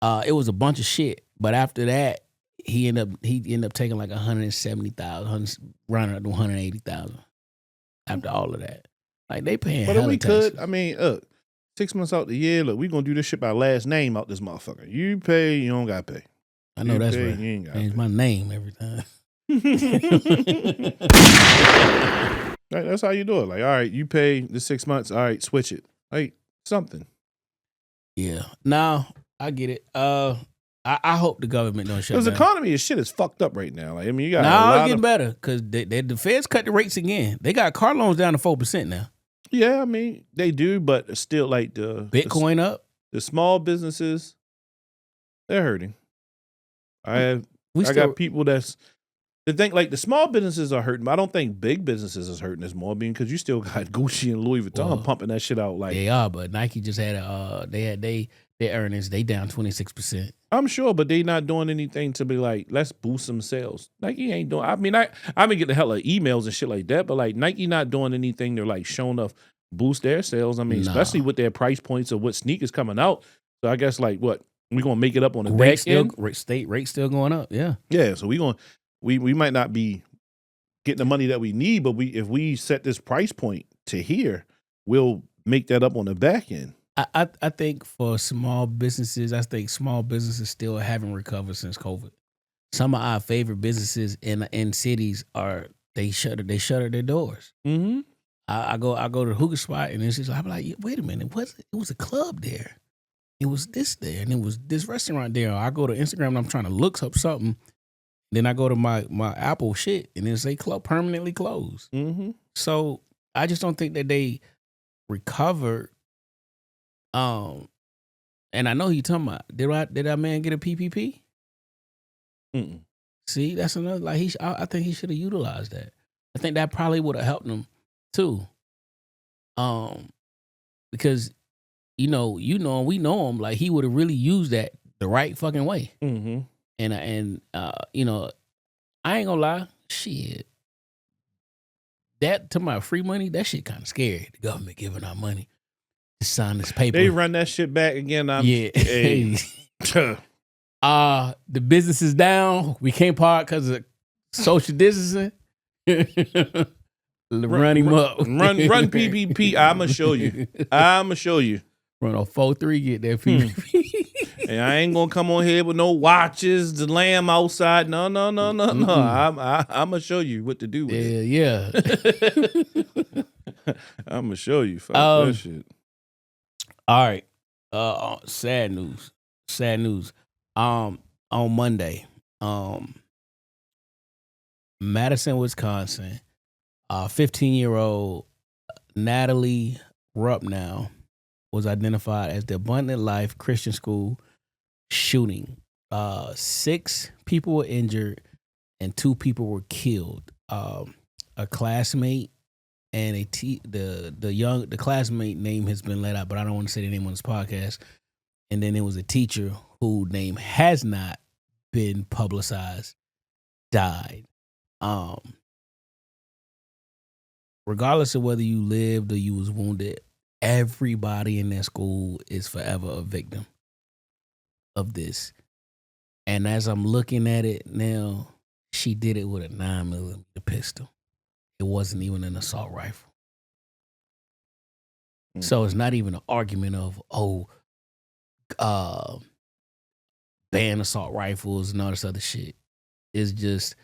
It was a bunch of shit. But after that, he ended up taking like 170,000, rounding up to 180,000. After all of that, like they paying. But if we taxes. could, I mean, 6 months out the year, look, we gonna do this shit by last name out this motherfucker. You pay, you don't gotta pay. I know you that's pay, right. You ain't gotta Change pay. my name every time. Right, that's how you do it. Like, all right, you pay the 6 months. All right, switch it. Like something. Yeah. Now I get it. I hope the government don't shut Because the down. economy is shit is fucked up right now. Like, I mean, you got a Now lot it's getting of better because the feds cut the rates again. They got car loans down to 4% now. yeah. I mean, they do, but it's still like the Bitcoin up. the small businesses, they're hurting. I We got people that's they think like the small businesses are hurting, but I don't think big businesses is hurting as more because you still got Gucci and Louis Vuitton Well, pumping that shit out. Like they are, but Nike just had their earnings. They down 26%. I'm sure, but they not doing anything to be like, let's boost some sales. Nike ain't doing. I mean, I've been getting the hell of emails and shit like that, but like Nike not doing anything to like showing up boost their sales. I mean, Nah. especially with their price points of what sneakers coming out. So I guess like what we gonna make it up on the back end. Rate still going up. Yeah. Yeah, so we might not be getting the money that we need, but if we set this price point to here, we'll make that up on the back end. I think for small businesses, I think small businesses still haven't recovered since COVID. Some of our favorite businesses in cities they shuttered their doors. Mm-hmm. I go to the hookah spot and it's just I'm like, wait a minute, it was a club there. It was this there and it was this restaurant there. I go to Instagram and I'm trying to look up something. Then I go to my Apple shit and it say club permanently closed. Mm-hmm. So I just don't think that they recovered. And I know you talking about did that man get a PPP? Mm-mm. See, that's another like I think he should have utilized that. I think that probably would have helped him too. Because we know him like he would have really used that the right fucking way. Mm-hmm. And I ain't gonna lie, shit. That to my free money, that shit kind of scary. The government giving out money to sign this paper. They run that shit back again. Hey. The business is down. We can't park because of social distancing. Run him up. Run PPP. I'ma show you. Run on 4-3, get that PPP. And I ain't gonna come on here with no watches, the lamb outside. No. Mm-mm. I'm gonna show you what to do with it. Yeah. I'm gonna show you. Fuck that shit. All right. Sad news. On Monday, Madison, Wisconsin, 15-year-old Natalie Rupnow was identified as the Abundant Life Christian School shooting. 6 people were injured and 2 people were killed. A classmate and the classmate name has been let out, but I don't want to say the name on this podcast. And then there was a teacher whose name has not been publicized, died. Regardless of whether you lived or you was wounded, everybody in that school is forever a victim of this. And as I'm looking at it now, she did it with a 9mm pistol. It wasn't even an assault rifle. So it's not even an argument of, ban assault rifles and all this other shit. It's just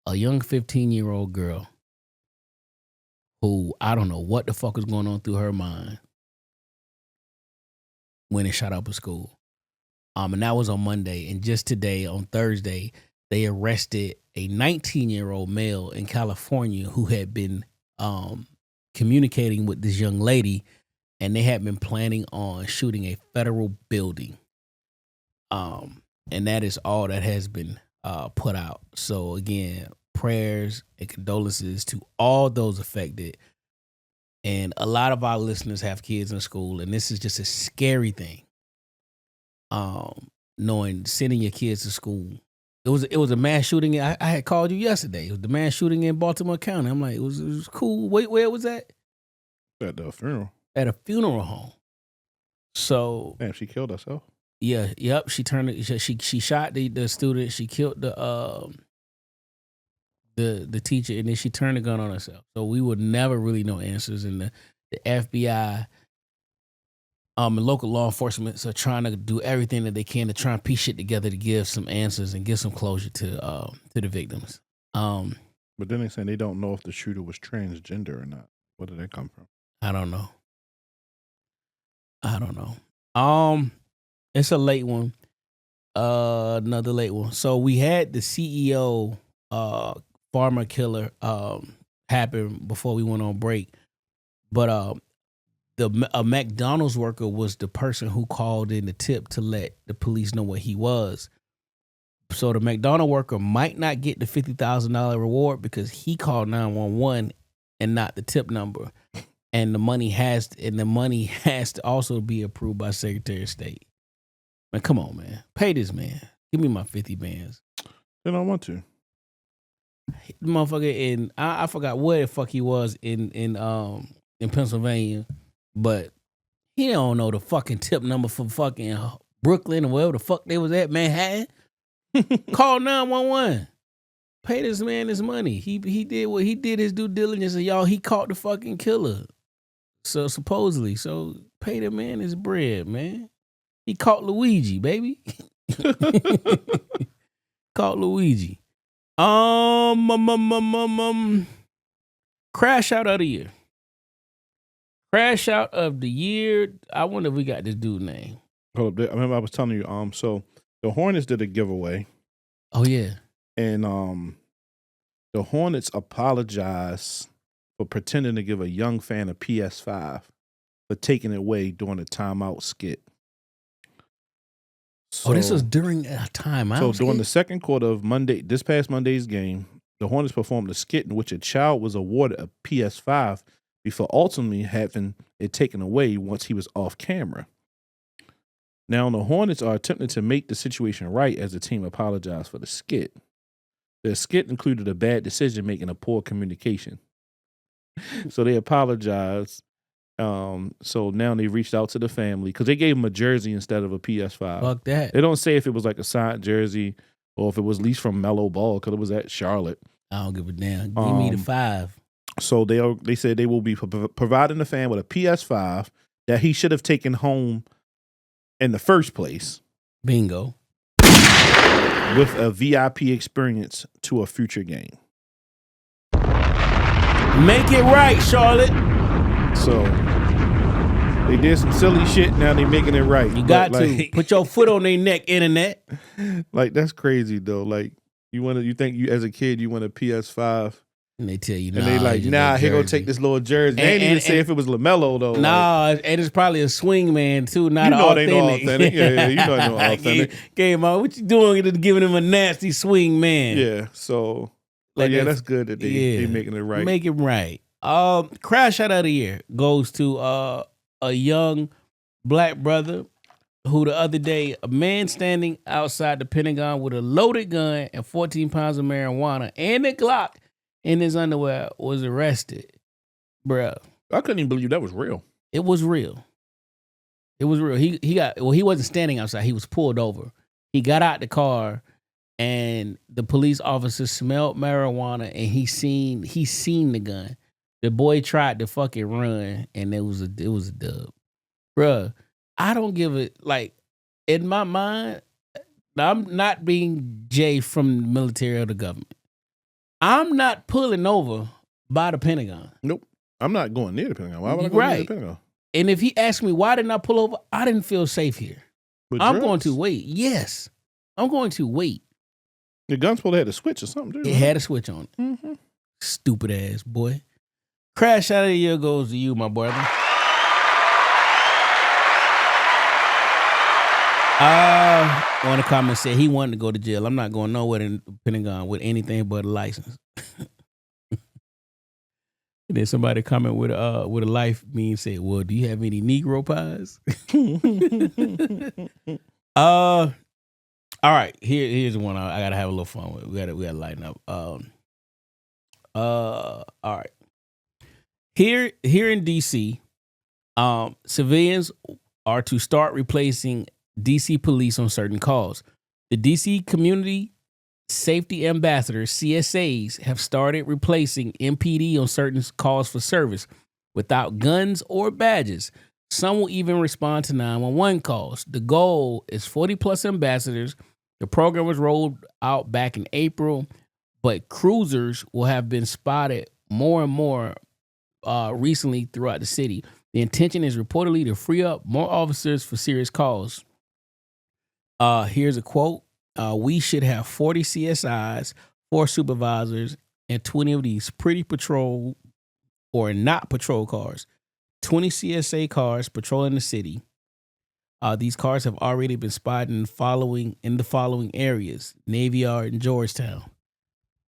a young 15-year-old girl who I don't know what the fuck is going on through her mind when it shot up a school. And that was on Monday. And just today, on Thursday, they arrested a 19-year-old male in California who had been communicating with this young lady, and they had been planning on shooting a federal building. And that is all that has been put out. So again, prayers and condolences to all those affected. And a lot of our listeners have kids in school, and this is just a scary thing. Knowing sending your kids to school. It was a mass shooting. I had called you yesterday. It was the mass shooting in Baltimore County. I'm like, it was cool. Wait, where was that? At the funeral. At a funeral home. So Damn, she killed herself. yeah, yep. She shot the student. She killed the teacher, and then she turned the gun on herself. So we would never really know answers. And the FBI, and local law enforcement are trying to do everything that they can to try and piece shit together to give some answers and give some closure to the victims. But then they say they don't know if the shooter was transgender or not. Where did that come from? I don't know. It's a late one. Another late one. So we had the CEO farmer killer happen before we went on break, but a McDonald's worker was the person who called in the tip to let the police know what he was. So the McDonald's worker might not get the $50,000 reward because he called 911 and not the tip number. And the money has to also be approved by Secretary of State. Man, come on, man. Pay this man. Give me my 50 bands. They don't want to. The motherfucker I forgot where the fuck he was in Pennsylvania, but he don't know the fucking tip number for fucking Brooklyn or wherever the fuck they was at, Manhattan. Call 911. Pay this man his money. He did what he did, his due diligence, and y'all, he caught the fucking killer. So supposedly, so pay the man his bread, man. He caught Luigi, baby. Caught Luigi. Crash out of the year. Crash out of the year. I wonder if we got this dude's name. Hold up. I remember I was telling you, so the Hornets did a giveaway. Oh yeah. And the Hornets apologized for pretending to give a young fan a PS5 for taking it away during a timeout skit. So, this was during a timeout. So during the second quarter of this past Monday's game, the Hornets performed a skit in which a child was awarded a PS5 before ultimately having it taken away once he was off camera. Now, the Hornets are attempting to make the situation right as the team apologized for the skit. The skit included a bad decision making and poor communication. So they apologized. So now they reached out to the family because they gave him a jersey instead of a PS5. Fuck that. They don't say if it was like a signed jersey or if it was leased from Melo Ball because it was at Charlotte. I don't give a damn. Give me the 5. So they said they will be providing the fan with a PS5 that he should have taken home in the first place. Bingo. With a VIP experience to a future game. Make it right, Charlotte. So they did some silly shit. Now they making it right. You got to put your foot on their neck, internet. Like that's crazy though. Like you think as a kid you want a PS5. And they tell you, and they like, nah, here go take this little jersey. They ain't even say if it was LaMelo though. Nah, like, and it's probably a swing man too, not authentic. You know it ain't no authentic. Yeah, you know it ain't no authentic. Game out. What you doing? Giving him a nasty swing man. Yeah, so like that's good that they making it right. Make it right. Crash out of the year goes to a young black brother who the other day, a man standing outside the Pentagon with a loaded gun and 14 pounds of marijuana and a Glock in his underwear was arrested. Bruh. I couldn't even believe that was real. It was real. It was real. He wasn't standing outside. He was pulled over. He got out the car and the police officer smelled marijuana and he seen the gun. The boy tried to fucking run and it was a dub. Bruh, I don't give it, like, in my mind, I'm not being Jay from the military or the government. I'm not pulling over by the Pentagon. Nope. I'm not going near the Pentagon. Why would I go near the Pentagon? And if he asked me why didn't I pull over, I didn't feel safe here. I'm going to wait. Yes. I'm going to wait. The gun supposed to have a switch or something, dude. It had a switch on it. Mm-hmm. Stupid ass boy. Crash out of the year goes to you, my brother. One of the comments said he wanted to go to jail. I'm not going nowhere in the Pentagon with anything but a license. And then somebody comment with a life meme said, "Well, do you have any Negro pies?" All right. Here's one I gotta have a little fun with. We gotta lighten up. All right. Here in DC, civilians are to start replacing DC police on certain calls. The DC Community Safety Ambassadors, CSAs, have started replacing MPD on certain calls for service without guns or badges. Some will even respond to 911 calls. The goal is 40 plus ambassadors. The program was rolled out back in April, but cruisers will have been spotted more and more recently throughout the city. The intention is reportedly to free up more officers for serious calls. Here's a quote. We should have 40 CSIs, 4 supervisors, and 20 of these pretty patrol or not patrol cars. 20 CSA cars patrolling the city. These cars have already been spotted in the following areas: Navy Yard and Georgetown.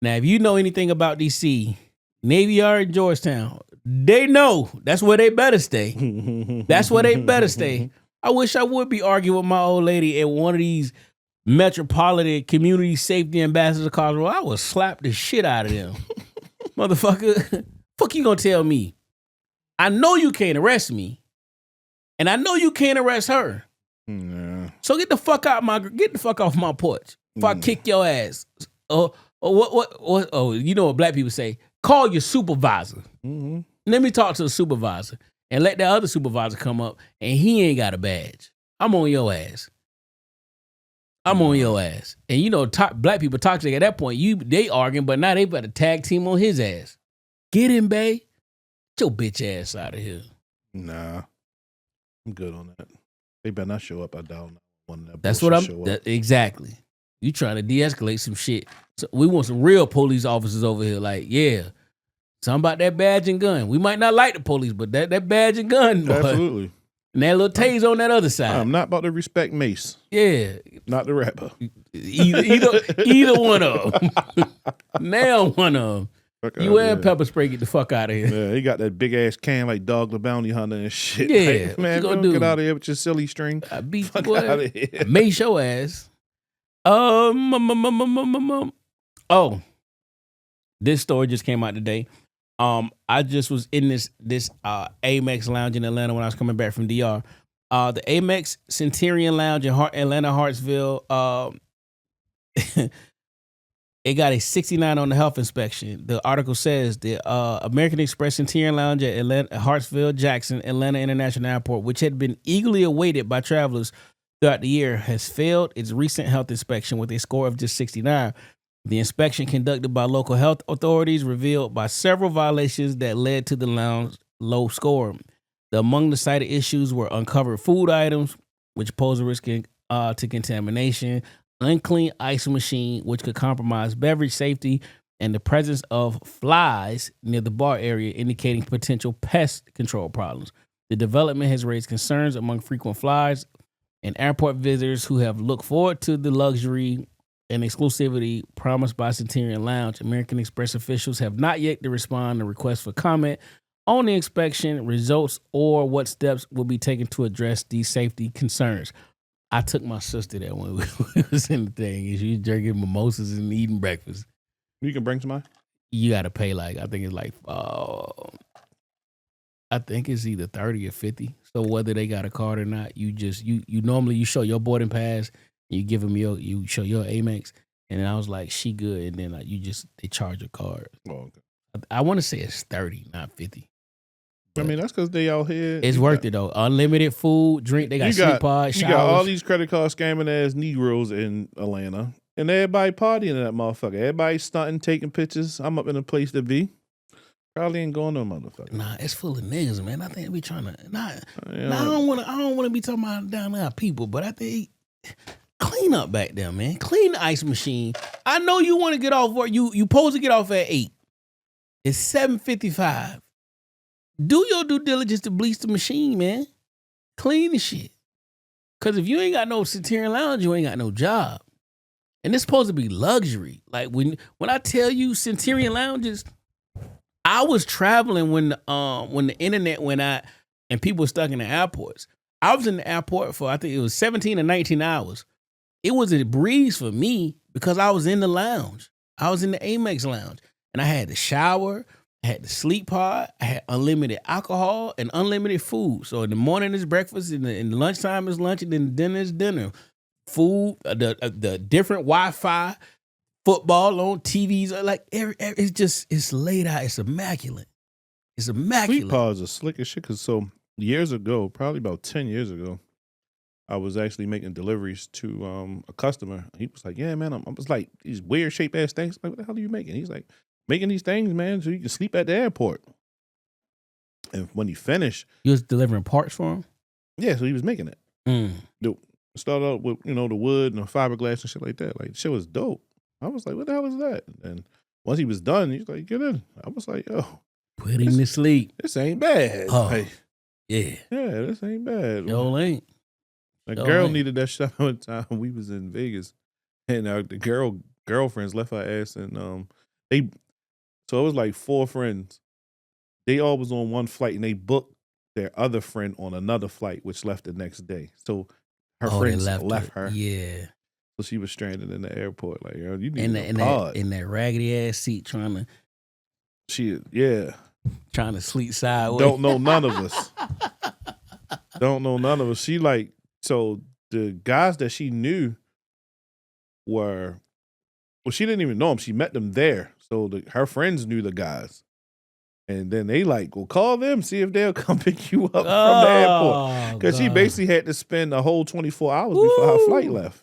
Now, if you know anything about DC, Navy Yard and Georgetown, they know that's where they better stay. That's where they better stay. I wish I would be arguing with my old lady at one of these metropolitan community safety ambassadors cars. Well, I would slap the shit out of them. Motherfucker, fuck you gonna tell me? I know you can't arrest me, and I know you can't arrest her. Yeah. So get the fuck off my porch before I kick your ass. What? Oh, you know what black people say? Call your supervisor. Mm-hmm. Let me talk to the supervisor and let that other supervisor come up, and he ain't got a badge. I'm on your ass. I'm on your ass. And you know, black people toxic at that point. They arguing, but now they better tag team on his ass. Get him, bae. Get your bitch ass out of here. Nah, I'm good on that. They better not show up. I doubt one of that. That's what exactly. You trying to de-escalate some shit. So we want some real police officers over here. Like, yeah, something about that badge and gun. We might not like the police, but that badge and gun, boy. Absolutely. And that little tase on that other side. I'm not about to respect Mace. Yeah. Not the rapper. Either one of them. Nail one of them. You and pepper spray, get the fuck out of here. Yeah, he got that big ass can like Dog the Bounty Hunter and shit. Yeah, like, man, what you don't get out of here with your silly string. I beat Fuck boy. out of here. Mace your ass. Oh, this story just came out today. I just was in this Amex lounge in Atlanta when I was coming back from DR. The Amex Centurion Lounge in Atlanta, Hartsville. It got a 69 on the health inspection. The article says the American Express Centurion Lounge at Hartsville Jackson Atlanta International Airport, which had been eagerly awaited by travelers throughout the year, has failed its recent health inspection with a score of just 69. The inspection conducted by local health authorities revealed by several violations that led to the lounge's low score. Among the cited issues were uncovered food items, which pose a risk to contamination, unclean ice machine, which could compromise beverage safety, and the presence of flies near the bar area, indicating potential pest control problems. The development has raised concerns among frequent flyers and airport visitors who have looked forward to the luxury and exclusivity promised by Centurion Lounge. American Express officials have not yet to respond to requests for comment on the inspection results or what steps will be taken to address these safety concerns. I took my sister there when we was in the thing, and she was drinking mimosas and eating breakfast. You can bring somebody? You got to pay I think it's either 30 or 50. So whether they got a card or not, you normally you show your boarding pass, you give them you show your Amex, and then I was like, she good, and then they charge a card. Oh, okay. I want to say it's 30, not 50. I mean, that's because they out here. It's worth it though. Unlimited food, drink. They got sleep pods, showers. You got all these credit card scamming ass Negroes in Atlanta, and everybody partying in that motherfucker. Everybody stunting, taking pictures. I'm up in a place to be. Probably ain't going no motherfucker. Nah, it's full of niggas, man. I think we trying to. I don't want to be talking about down there people, but I think clean up back there, man. Clean the ice machine. I know you want to get off work. You supposed to get off at 8. It's 7:55. Do your due diligence to bleach the machine, man. Clean the shit. Because if you ain't got no Centurion Lounge, you ain't got no job. And it's supposed to be luxury. Like when I tell you Centurion Lounges, I was traveling when the internet went out and people were stuck in the airports. I was in the airport for, I think it was 17 or 19 hours. It was a breeze for me because I was in the lounge. I was in the Amex lounge and I had the shower, I had the sleep pod, I had unlimited alcohol and unlimited food. So in the morning is breakfast, in the lunchtime is lunch, and then dinner is dinner. Food, the different Wi-Fi, football on TVs, like it's laid out. It's immaculate. It's immaculate. Sleep pods are slick as shit. Cause so years ago, probably about 10 years ago, I was actually making deliveries to a customer. He was like, "Yeah, man, I was like these weird shape ass things. Like, what the hell are you making?" He's like, "Making these things, man, so you can sleep at the airport." And when he finished, You was delivering parts for him? yeah, so he was making it. Mm. Started out with the wood and the fiberglass and shit like that. Like shit was dope. I was like, "What the hell is that?" And once he was done, he's like, "Get in." I was like, "Yo, Put him to sleep. this ain't bad." Oh, Like, yeah. this ain't bad. Yo ain't. A Yo, girl ain't. needed that shit one time. We was in Vegas, and the girlfriends left her ass, and so it was like 4 friends. They all was on one flight, and they booked their other friend on another flight, which left the next day. So her They friends left her. Yeah. So she was stranded in the airport. Like, yo, you In, need a pod. in that raggedy ass seat trying to sleep sideways. Don't know none of us. Don't know none of us. She like, so the guys that she knew were, well, she didn't even know them. She met them there. So her friends knew the guys. And then they like, well, call them, see if they'll come pick you up from the airport. Because she basically had to spend a whole 24 hours before her flight left.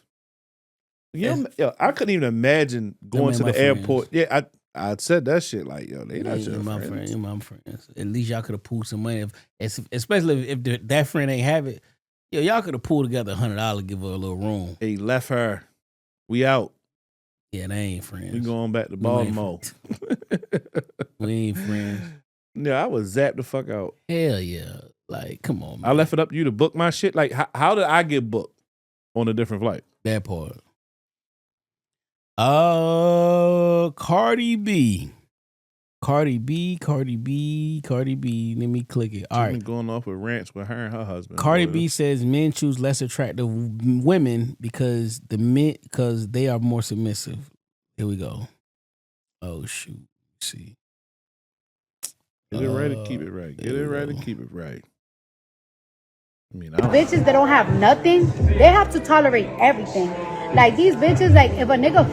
I couldn't even imagine going to the airport. Yeah, I said that shit like, yo, they not your friends. You're my friends. At least y'all could have pulled some money. Especially if that friend ain't have it. Yo, y'all could have pulled together $100, give her a little room. Hey, left her. We out. Yeah, they ain't friends. We going back to Baltimore. We ain't friends. Yeah, I was zapped the fuck out. Hell yeah. Like, come on, man. I left it up to you to book my shit. Like, how did I get booked on a different flight? That part. Cardi B. Let me click it. All She's right. been going off with rants with her and her husband. Cardi B says men choose less attractive women because they are more submissive. Here we go. Oh shoot. Let's see. Get it right and keep it right. Get it right and keep it right. I mean, bitches that don't have nothing, they have to tolerate everything. Like these bitches, like if a nigga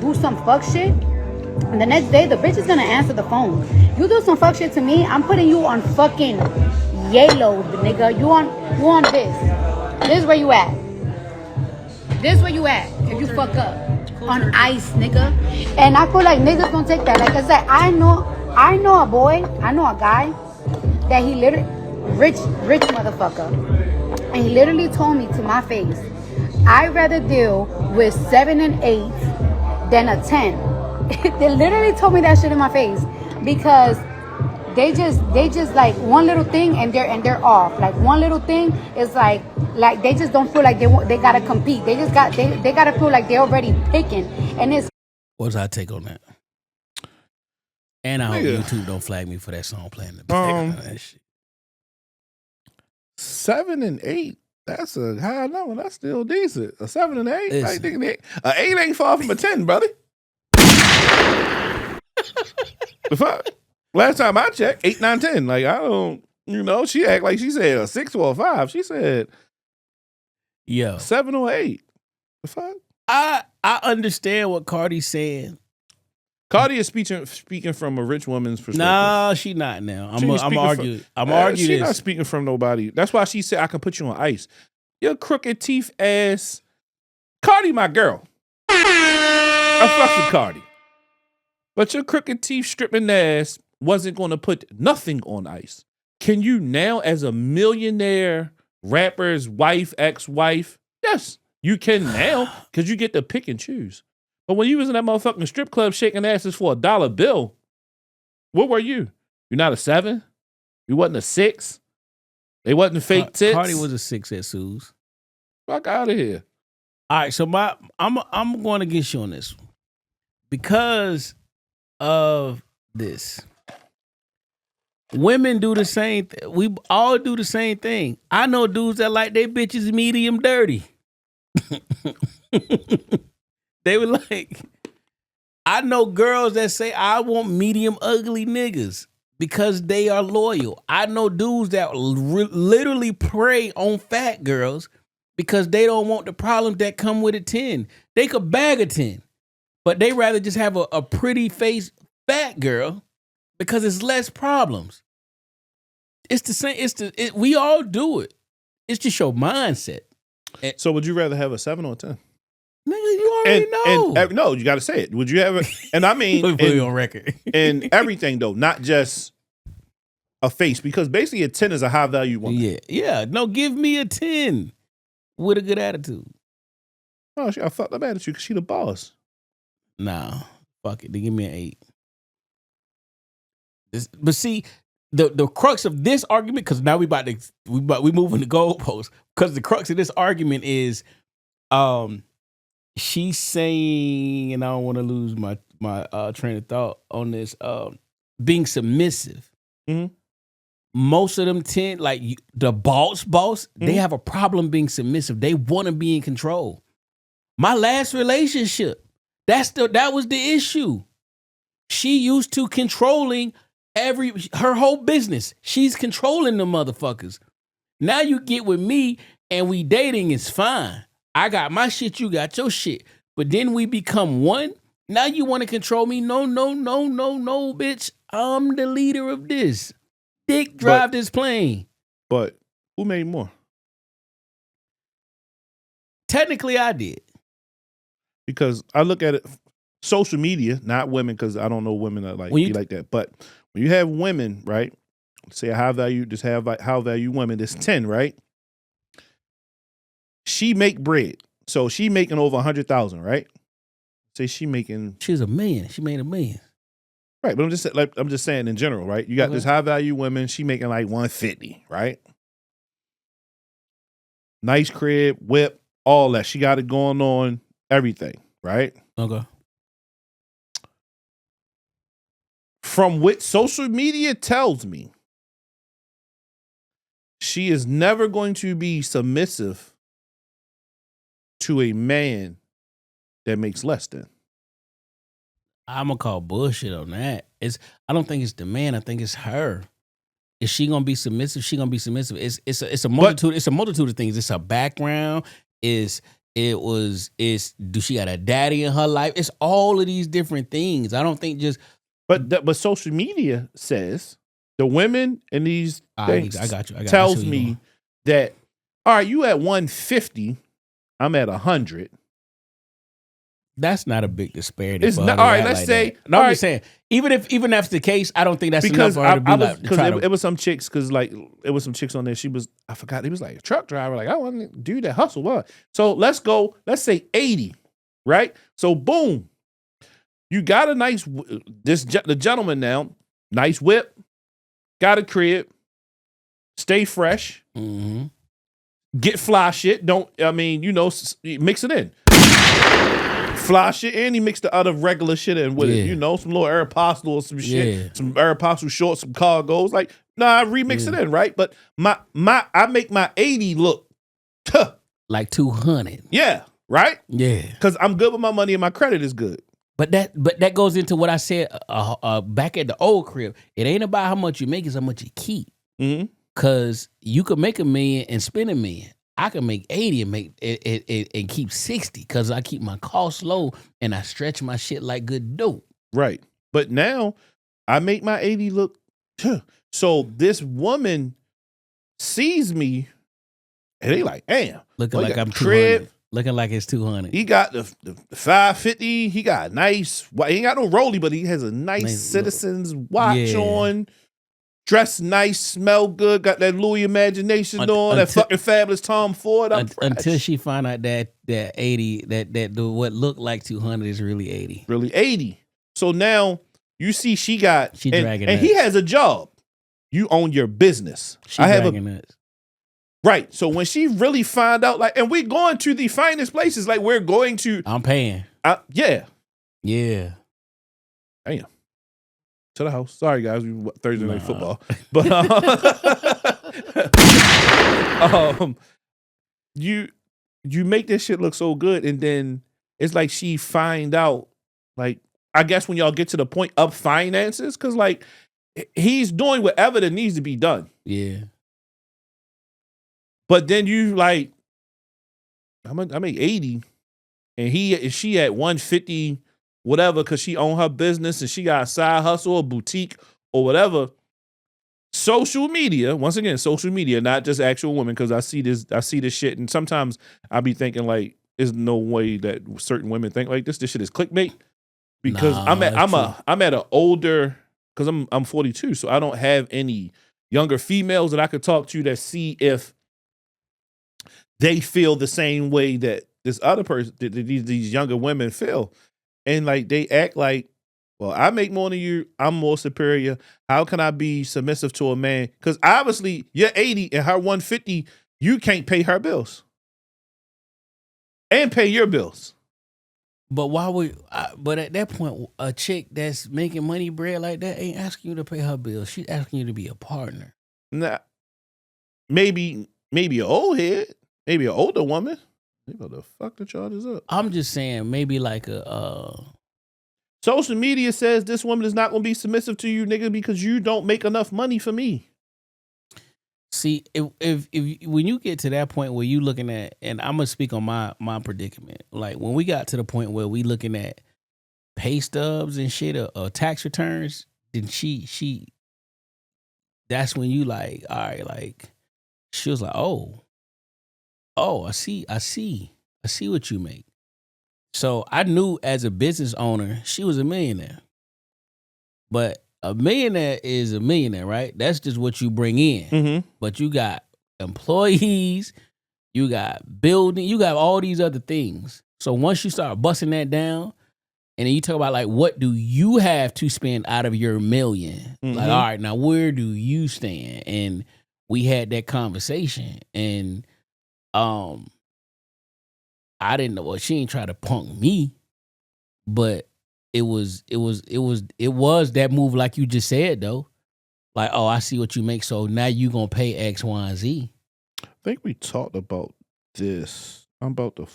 do some fuck shit, and the next day the bitch is gonna answer the phone. You do some fuck shit to me, I'm putting you on fucking yellow, nigga. You on this. This is where you at. This is where you at. If you fuck up on ice, nigga. And I feel like niggas gonna take that. Like I said, I know a guy that he literally rich motherfucker, and he literally told me to my face, I'd rather deal with 7 and 8 than a 10. They literally told me that shit in my face because they just like one little thing and they're off. Like one little thing is like they just don't feel like they gotta compete. They gotta feel like they're already picking. And it's what's our take on that? And I hope YouTube don't flag me for that song playing in the background. That shit. 7 and 8. That's a high number. That's still decent. A 7 and 8. Like, an 8 ain't far from a 10, brother. The fuck? Last time I checked, 8, 9, 10. Like, I don't, she act like she said a 6 or a 5. She said, 7 or 8. The fuck? I understand what Cardi's saying. Cardi is speaking from a rich woman's perspective. No, she not now. I'm arguing. She's this. Not speaking from nobody. That's why she said I can put you on ice. Your crooked teeth ass. Cardi, my girl. I fuck with Cardi. But your crooked teeth stripping ass wasn't going to put nothing on ice. Can you now, as a millionaire rapper's wife, ex-wife? Yes, you can now because you get to pick and choose. But when you was in that motherfucking strip club shaking asses for $1 bill, what were you? You're not a 7? You wasn't a 6? They wasn't fake tits? Cardi was a 6 at Sue's. Fuck out of here. All right, so I'm going against you on this one because of this. Women do the same. We all do the same thing. I know dudes that like their bitches medium dirty. They were like, I know girls that say I want medium ugly niggas because they are loyal. I know dudes that literally prey on fat girls because they don't want the problems that come with a 10. They could bag a 10, but they rather just have a pretty face fat girl because it's less problems. It's the same. We all do it. It's just your mindset. So would you rather have a 7 or a 10? Nigga, you already know. No, you got to say it. Would you have it? And I mean, Put it on record. and everything though, not just a face, because basically a 10 is a high value woman. Yeah. No, give me a 10 with a good attitude. Oh, I fucked up attitude because she the boss. Nah, fuck it. They give me an 8. But see, the crux of this argument, because now we moving the goalposts. Because the crux of this argument is, she's saying, and I don't want to lose my train of thought on this, being submissive. Mm-hmm. Most of them tend, like the boss, they have a problem being submissive. They want to be in control. My last relationship, that was the issue. She used to controlling her whole business. She's controlling the motherfuckers. Now you get with me and we dating, it's fine. I got my shit, you got your shit. But then we become one. Now you want to control me? No, bitch. I'm the leader of this. Dick drive this plane. But who made more? Technically, I did. Because I look at it, social media, not women, because I don't know women that be like that. But when you have women, right? Say a high value women, it's 10, right? She make bread. So she making over 100,000, right? Say she's a million. She made $1 million. Right, but I'm just saying in general, right? You got this high value woman, she making like 150, right? Nice crib, whip, all that. She got it going on, everything, right? Okay. From what social media tells me, she is never going to be submissive to a man that makes less than. I'm gonna call bullshit on that. I don't think it's the man. I think it's her. Is she gonna be submissive? She gonna be submissive. It's a multitude. It's a multitude of things. It's her background. Do she got a daddy in her life? It's all of these different things. I don't think just. But social media says the women in these things I got you. tells me that, all right, you at 150, I'm at 100. That's not a big disparity. It's not, all right, let's say. No, I'm just saying. Even if that's the case, I don't think that's because enough for her to be because it was some chicks. Because it was some chicks on there. I forgot. It was like a truck driver. Like I want to do that hustle. What? So let's go. Let's say 80, right? So boom, you got a nice the gentleman now. Nice whip, got a crib, stay fresh, get fly shit. Mix it in. Fly shit, and he mixed the other regular shit in with it. Some little Aeropostale or some shit, some Aeropostale shorts, some cargos. Like, I remix it in, right? But I make my 80 look like 200. Yeah, right? Yeah, because I'm good with my money and my credit is good. But that goes into what I said back at the old crib. It ain't about how much you make; it's how much you keep. Because you could make $1 million and spend $1 million. I can make 80 and make it and keep 60 because I keep my costs low and I stretch my shit like good dope. Right. But now I make my 80 look. So this woman sees me and they like, damn. Looking like I'm 200. Looking like it's 200. He got the 550. He got nice. He ain't got no rollie, but he has a nice Citizens watch on. Dressed nice, smell good, got that Louis imagination on, that fucking fabulous Tom Ford. Until she find out that 80, that what looked like 200 is really 80. Really 80. So now you see she dragging and he has a job. You own your business. She dragging nuts. Right. So when she really find out, like, and we're going to the finest places, like we're going to, I'm paying. yeah. Yeah. Damn. To the house. Sorry, guys. We Thursday night football, but you make this shit look so good, and then it's like she find out, like, I guess when y'all get to the point of finances, because like he's doing whatever that needs to be done. Yeah. But then you like, I make 80, and she at 150, whatever, because she own her business and she got a side hustle, a boutique, or whatever. Social media, once again, social media, not just actual women, because I see this shit, and sometimes I be thinking like, there's no way that certain women think like this. This shit is clickbait. Because I'm at an older, because I'm 42, so I don't have any younger females that I could talk to that see if they feel the same way that this other person, that these younger women feel, and like they act like, well, I make more than you, I'm more superior. How can I be submissive to a man? Because obviously you're 80 and her 150, you can't pay her bills and pay your bills. But why would? But at that point, a chick that's making money bread like that ain't asking you to pay her bills. She's asking you to be a partner. Nah, maybe an old head, maybe an older woman. What the fuck the charges up? I'm just saying, maybe like a. Social media says this woman is not going to be submissive to you, nigga, because you don't make enough money for me. See, if when you get to that point where you looking at, and I'm gonna speak on my predicament, like when we got to the point where we looking at pay stubs and shit or tax returns, then she that's when you like, all right, like she was like, oh, I see what you make. So I knew as a business owner, she was a millionaire. But a millionaire is a millionaire, right? That's just what you bring in. Mm-hmm. But you got employees, you got building, you got all these other things. So once you start busting that down, and then you talk about like, what do you have to spend out of your million? Mm-hmm. Like, all right, now where do you stand? And we had that conversation, and I didn't know. Well, she ain't try to punk me, but it was that move, like you just said though. Like, oh, I see what you make, so now you gonna pay X, Y, and Z. I think we talked about this. I'm about to.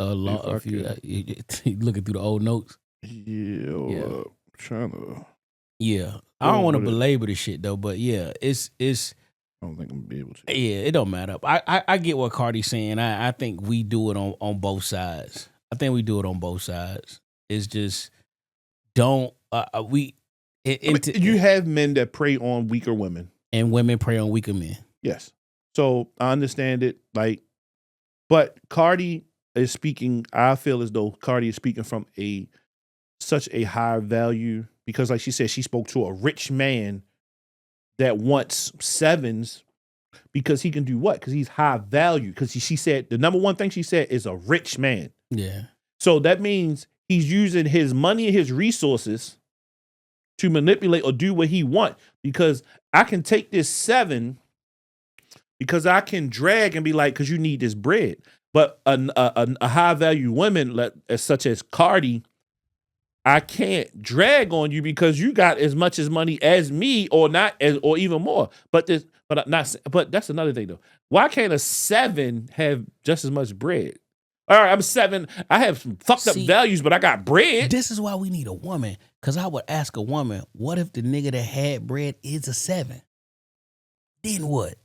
If you looking through the old notes. Yeah. Trying to. Yeah, I don't want to belabor the shit though, but yeah, it's. I don't think I'm gonna be able to. Yeah, it don't matter. I get what Cardi's saying. I think we do it on both sides. I think we do it on both sides. It's just don't you have men that prey on weaker women, and women prey on weaker men. Yes, so I understand it. Like, but Cardi is speaking. I feel as though Cardi is speaking from such a high value, because, like she said, she spoke to a rich man that wants sevens because he can do what? Because he's high value. Because she said the number one thing she said is a rich man. Yeah. So that means he's using his money and his resources to manipulate or do what he wants. Because I can take this 7 because I can drag and be like, because you need this bread. But a high value woman such as Cardi, I can't drag on you because you got as much as money as me, or not as, or even more. But that's another thing though. Why can't a 7 have just as much bread? All right, I'm 7. I have some fucked up values, but I got bread. This is why we need a woman. Because I would ask a woman, what if the nigga that had bread is a 7? Then what?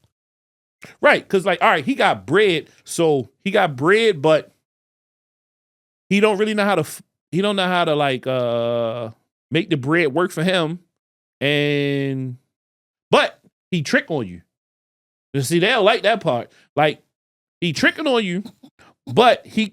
Right, because like, all right, he got bread, but he don't really know how to. He don't know how to like make the bread work for him, but he trick on you. You see, they don't like that part. Like, he tricking on you, but he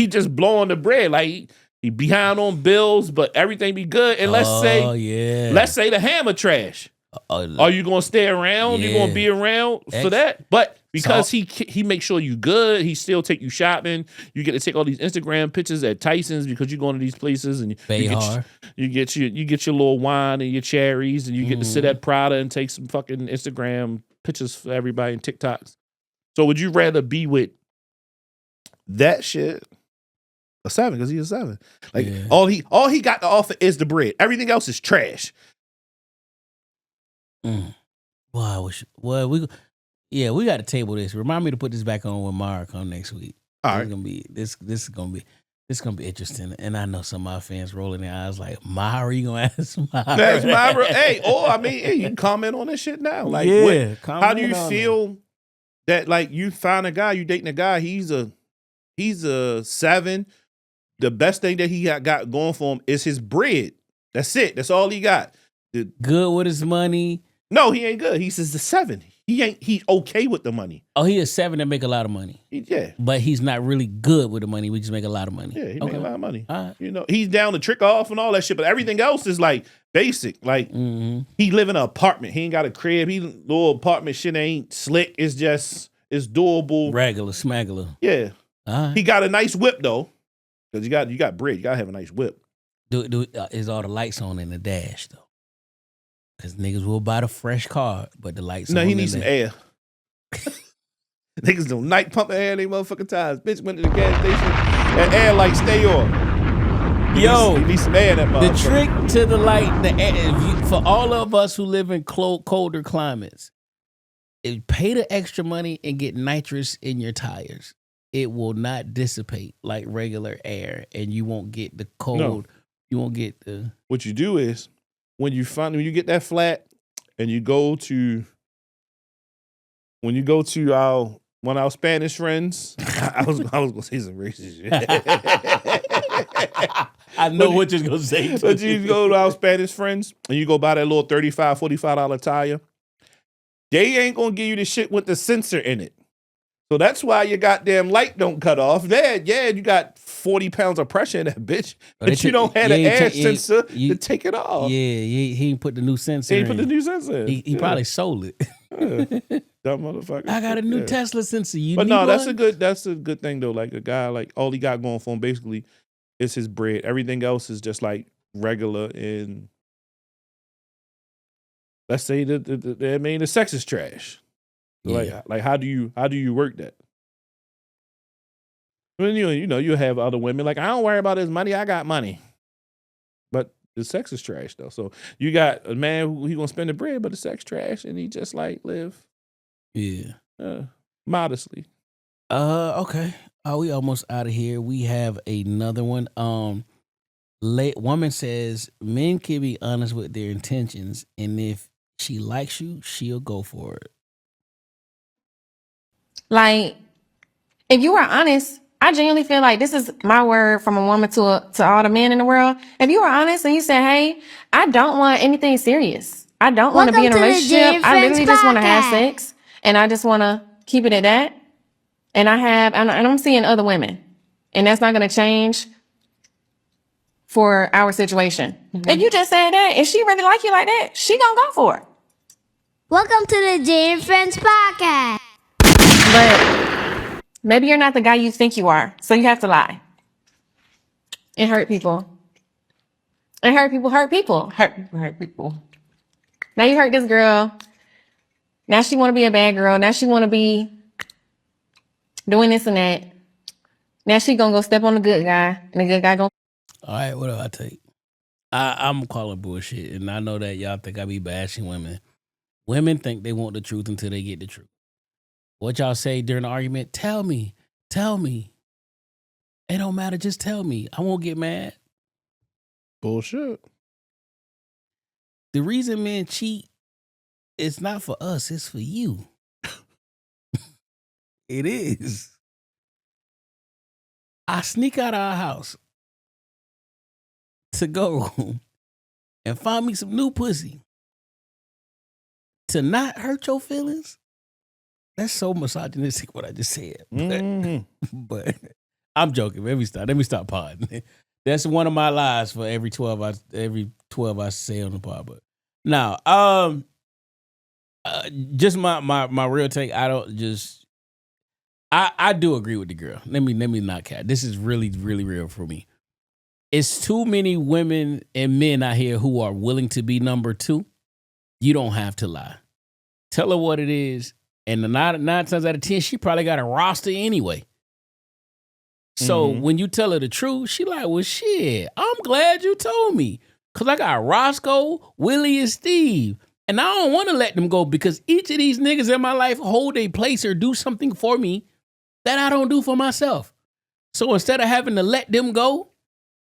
just blowing the bread. Like he behind on bills, but everything be good. And let's say the hammer trash. Are you gonna stay around? You gonna be around for that? But because he makes sure you good, he still take you shopping. You get to take all these Instagram pictures at Tyson's because you're going to these places, and you get your little wine and your cherries, and you get to sit at Prada and take some fucking Instagram pictures for everybody and TikToks. So would you rather be with that shit? A 7, because he's a 7. Like Yeah. all he got to offer is the bread. Everything else is trash. Well, I wish. Well, we got to table this. Remind me to put this back on when Mara come next week. All This right. is gonna be this is gonna be interesting. And I know some of my fans rolling their eyes like, Mara, you gonna ask Mara? That's my hey. Oh, I mean, hey, you can comment on this shit now. Like, Yeah, how do you comment on feel that like you find a guy, you dating a guy, he's a 7. The best thing that he got going for him is his bread. That's it. That's all he got. Good with his money. No, he ain't good. He says the 7. He's okay with the money. Oh, he is 7 that make a lot of money. Yeah. But he's not really good with the money. We just make a lot of money. Yeah, he make a lot of money. All right. You know, he's down to trick off and all that shit, but everything else is like basic. Like he live in an apartment. He ain't got a crib. He little apartment shit ain't slick. It's doable. Regular, smaggler. Yeah. All right. He got a nice whip though. Because you got bread. You gotta have a nice whip. Is all the lights on in the dash though? Because niggas will buy the fresh car, but the lights. No, on he in needs some the- air. Niggas don't night pump air in they motherfucking tires. Bitch went to the gas station and air light stay on. Yo, he needs some air in that the motherfucker. trick to the light, for all of us who live in colder climates, is pay the extra money and get nitrous in your tires. It will not dissipate like regular air, and you won't get the cold. No. You won't get the. What you do is when you get that flat and you go to one of our Spanish friends, I was gonna say some racist shit. I know what you're gonna say. But you go to our Spanish friends and you go buy that little $35, $45 tire. They ain't gonna give you the shit with the sensor in it. So that's why your goddamn light don't cut off. Yeah, you got 40 pounds of pressure in that bitch, but you don't have an air sensor to take it off. Yeah, he ain't put the new sensor. He ain't put the in. new sensor in. He probably sold it. Yeah. Dumb motherfucker. I got a new Yeah. Tesla sensor. You But need no, that's one? a good thing though. Like a guy, like all he got going for him basically is his bread. Everything else is just like regular and let's say the sex is trash. Yeah. Like how do you work that? When you have other women like I don't worry about his money, I got money. But the sex is trash though. So you got a man who he gonna spend the bread, but the sex trash, and he just like live Yeah. modestly. Okay. We almost out of here. We have another one. Woman says men can be honest with their intentions, and if she likes you, she'll go for it. Like, if you are honest, I genuinely feel like this is my word from a woman to all the men in the world. If you are honest and you say, hey, I don't want anything serious. I don't want to be in a Welcome to the Jay relationship. I Friends literally just want to have Podcast. sex. And I just want to keep it at that. And I'm seeing other women. And that's not going to change for our situation. If you just said that, if she really like you like that, she going to go for it. Welcome to the Jay and Friends Podcast. But maybe you're not the guy you think you are. So you have to lie. And hurt people. And hurt people. Hurt people. Now you hurt this girl. Now she want to be a bad girl. Now she want to be doing this and that. Now she going to go step on the good guy. And the good guy going to. All right, what do I take? I'm calling bullshit, and I know that y'all think I be bashing women. Women think they want the truth until they get the truth. What y'all say during the argument? Tell me. It don't matter. Just tell me. I won't get mad. Bullshit. The reason men cheat, it's not for us. It's for you. It is. I sneak out of our house to go and find me some new pussy. To not hurt your feelings? That's so misogynistic what I just said. But I'm joking. Let me stop podding. That's one of my lies for every 12 I say on the pod. But now, just my real take. I do agree with the girl. Let me not cat. This is really, really real for me. It's too many women and men out here who are willing to be number two. You don't have to lie. tell her what it is, and the nine times out of 10, she probably got a roster anyway. So when you tell her the truth, she like, well, shit, I'm glad you told me. Because I got Roscoe, Willie, and Steve. And I don't want to let them go because each of these niggas in my life hold a place or do something for me that I don't do for myself. So instead of having to let them go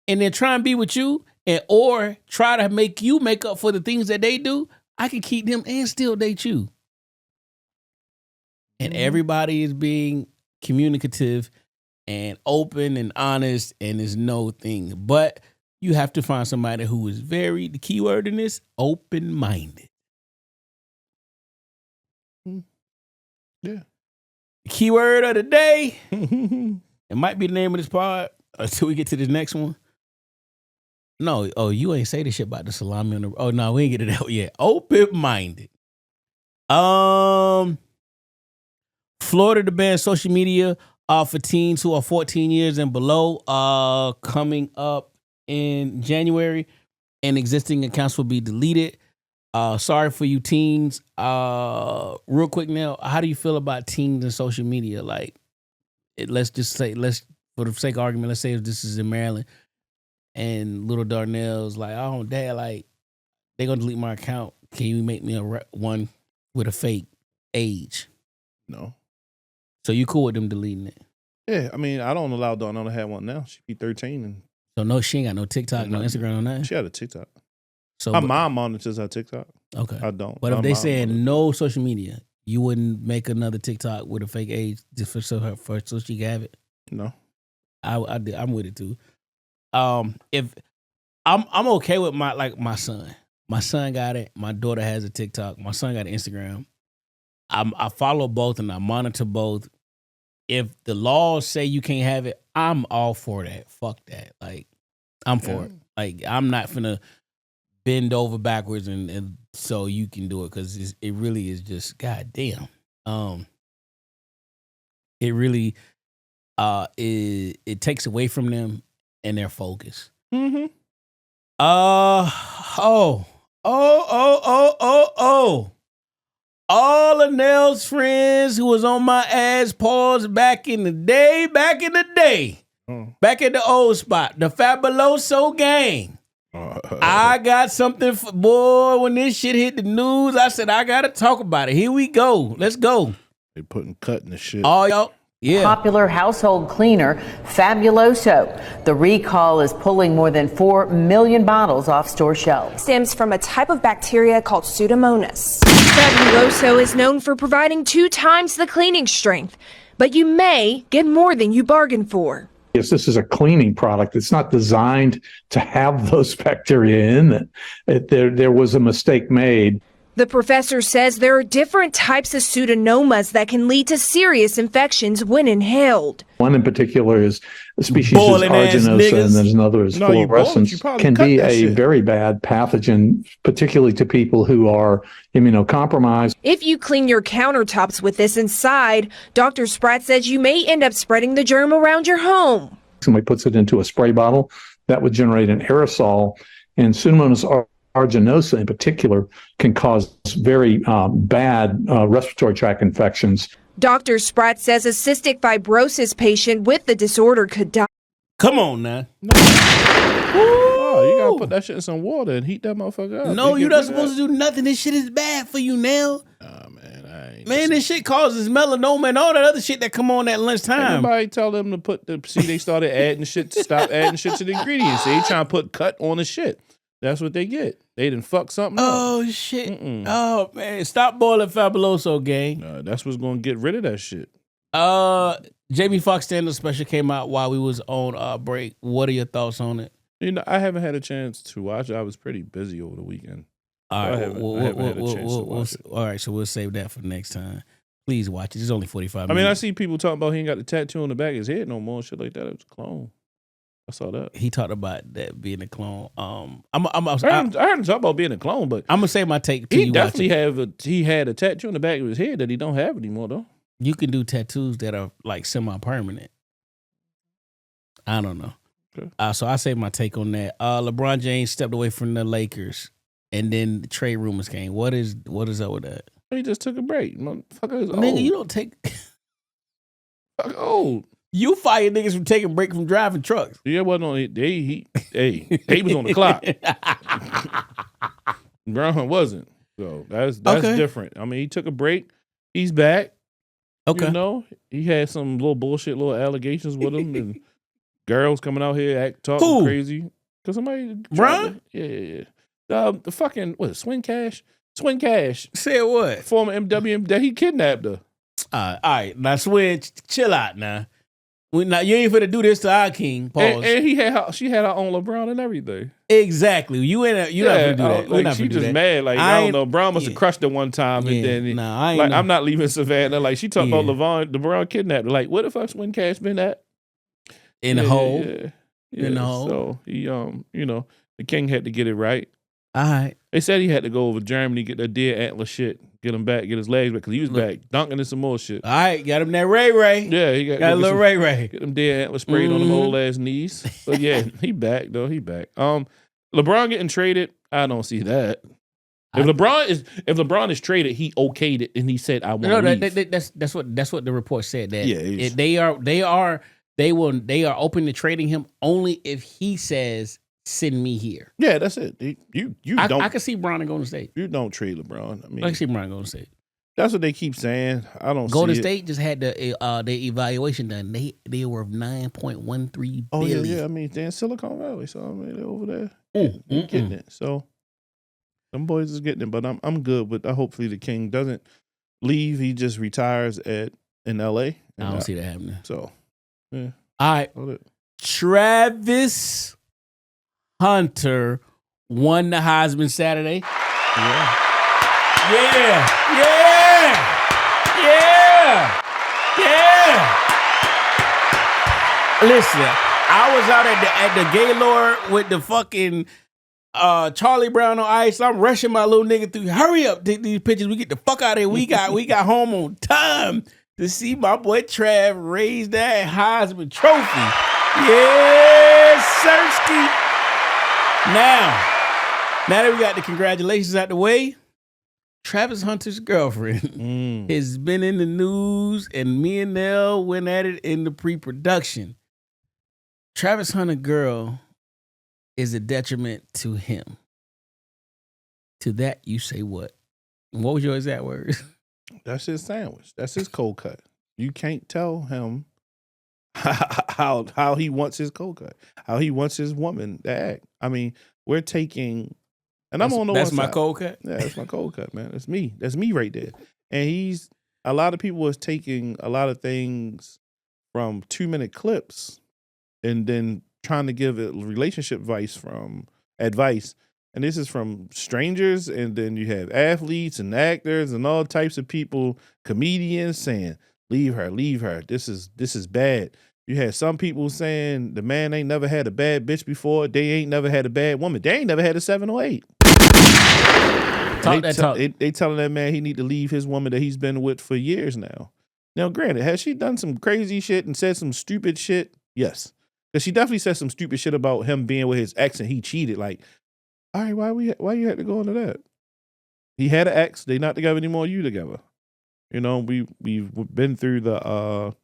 and then try and be with you or try to make you make up for the things that they do, I can keep them and still date you. And everybody is being communicative and open and honest, and there's no thing. But you have to find somebody who is the key word in this, open-minded. Yeah. The key word of the day, it might be the name of this pod until we get to this next one. No, you ain't say this shit about the salami on the, no, we ain't get it out yet. Open-minded. Florida to ban social media for teens who are 14 years and below coming up in January, and existing accounts will be deleted. Sorry for you teens. Real quick now, how do you feel about teens and social media? Like, let's for the sake of argument, let's say if this is in Maryland and little Darnell's like, oh, dad, like, they're going to delete my account. Can you make me one with a fake age? No. So you cool with them deleting it? Yeah, I mean, I don't allow Darnell to have one now. She be 13 and so no, she ain't got no TikTok, no Instagram, no nothing. she had a TikTok. So My mom monitors her TikTok. Okay, I don't. But My if they mom saying monitors. no social media, you wouldn't make another TikTok with a fake age just so she can have it. No. I'm with it too. If I'm okay with my son. My son got it. My daughter has a TikTok. My son got an Instagram. I follow both and I monitor both. If the laws say you can't have it, I'm all for that. Fuck that. Like, I'm for it. Like, I'm not finna bend over backwards and so you can do it, because it really is just goddamn. It really it takes away from them and their focus. Mm-hmm. All of Nell's friends who was on my ass paws back in the day, back at the old spot, the Fabuloso gang. I got something for, boy, when this shit hit the news, I said, I got to talk about it. Here we go. Let's go. They putting cut in the shit. All y'all. Yeah. Popular household cleaner, Fabuloso. The recall is pulling more than 4 million bottles off store shelves. Stems from a type of bacteria called Pseudomonas. Fabuloso is known for providing 2 times the cleaning strength, but you may get more than you bargained for. Yes, this is a cleaning product. It's not designed to have those bacteria in it. There was a mistake made. The professor says there are different types of pseudomonas that can lead to serious infections when inhaled. One in particular is a species Boiling is arginosa, and there's another is fluorescence. Can be a very bad pathogen, particularly to people who are immunocompromised. If you clean your countertops with this inside, Dr. Spratt says you may end up spreading the germ around your home. Somebody puts it into a spray bottle, that would generate an aerosol, and Pseudomonas aeruginosa in particular can cause very bad respiratory tract infections. Dr. Spratt says a cystic fibrosis patient with the disorder could die. Come on now. Oh, you gotta put that shit in some water and heat that motherfucker up. No, you're not supposed to do nothing. This shit is bad for you, Nell. Man, this shit causes melanoma and all that other shit that come on at lunchtime. Everybody tell them to put they started adding shit, stop adding shit to the ingredients. They trying to put cut on the shit. That's what they get. They done fuck something up. Oh, shit. Oh, man. Stop boiling Fabuloso, gang. That's what's going to get rid of that shit. Jamie Foxx stand-up special came out while we was on break. What are your thoughts on it? I haven't had a chance to watch it. I was pretty busy over the weekend. All right. I haven't had a chance to watch it. All right, so we'll save that for next time. Please watch it. It's only 45 minutes. I mean, I see people talking about he ain't got the tattoo on the back of his head no more and shit like that. It was a clone. I saw that. He talked about that being a clone. I heard him talk about being a clone, but I'm gonna say my take. He definitely he had a tattoo on the back of his head that he don't have anymore though. You can do tattoos that are like semi-permanent. I don't know. Okay. So I say my take on that. LeBron James stepped away from the Lakers, and then the trade rumors came. What is up with that? He just took a break. Motherfucker is old. Nigga, you don't take. Fuck old. You fire niggas from taking a break from driving trucks. Yeah, wasn't on it. He was on the clock. Brown wasn't. So that's Okay. different. I mean, he took a break. He's back. Okay. You know, he had some little bullshit, little allegations with him, and girls coming out here talking Who? crazy. Because somebody, Brown? Yeah. The fucking Swin Cash. Swin Cash, Said what? former MWM, that he kidnapped her. All right. Now, Swin, chill out now. Now you ain't finna do this to our king. Pause. And she had her own LeBron and everything. Exactly. You not finna do that. We not She finna do just that. mad. Like, I don't know. Brown must have yeah. crushed her one time, and Yeah. then Nah, I ain't like know. I'm not leaving Savannah. Like she talked about Yeah. LeBron kidnapped her. Like, where the fuck's Swin Cash been at? In the hole. Yeah. In the hole. So he the king had to get it right. All right. They said he had to go over Germany, get that deer antler shit, get him back, get his legs back, because he was back dunking in some more shit. All right. Got him that Ray. Yeah, he Got a little Ray. Get them deer antler sprayed on them old ass knees. But yeah, he back though. He back. LeBron getting traded, I don't see that. If LeBron is traded, he okayed it and he said, "I want to leave." That's what the report said. That Yeah, they are open to trading him only if he says, "Send me here." Yeah, that's it. I can see Bron going to state. You don't trade LeBron. I mean, I can see Bron going to state. that's what they keep saying. I don't. Golden see State just had their evaluation done. They were $9.13 billion. Oh yeah. I mean, they're in Silicon Valley, so I mean, they're over there they're getting it. So them boys is getting it, but I'm good with. Hopefully, the king doesn't leave. He just retires in L.A. I don't see that happening. So yeah. All right, Travis Hunter won the Heisman Saturday. Yeah. Listen, I was out at the Gaylord with the fucking Charlie Brown on ice. I'm rushing my little nigga through. Hurry up, take these pictures. We get the fuck out of here. We got home on time to see my boy Trav raise that Heisman trophy. Yes, Sirski. Now that we got the congratulations out the way, Travis Hunter's girlfriend has been in the news, and me and Nell went at it in the pre-production. Travis Hunter girl is a detriment to him. To that you say what? What was your exact words? That's his sandwich. That's his cold cut. You can't tell him how he wants his cold cut, how he wants his woman to act. I mean, we're taking, and I'm on the one side. That's my cold cut? Yeah, that's my cold cut, man. That's me. That's me right there. And a lot of people was taking a lot of things from 2-minute clips and then trying to give it relationship advice. And this is from strangers, and then you have athletes and actors and all types of people, comedians saying, leave her. This is bad. You had some people saying the man ain't never had a bad bitch before. They ain't never had a bad woman. They ain't never had a 708. They telling that man he need to leave his woman that he's been with for years now. Now, granted, has she done some crazy shit and said some stupid shit? Yes. Because she definitely said some stupid shit about him being with his ex and he cheated. Like, all right, why you had to go into that? He had an ex. They not together anymore. You together. You know, we've been through the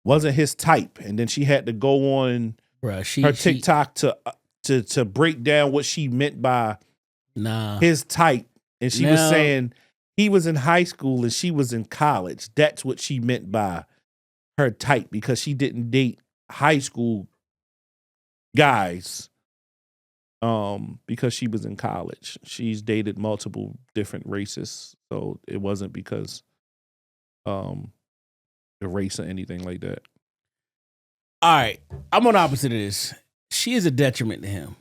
wasn't his type, and then she had to go on her TikTok to break down what she meant by his type, and she was saying he was in high school and she was in college. That's what she meant by her type, because she didn't date high school guys because she was in college. She's dated multiple different races, so it wasn't because the race or anything like that. All right, I'm on the opposite of this. She is a detriment to him.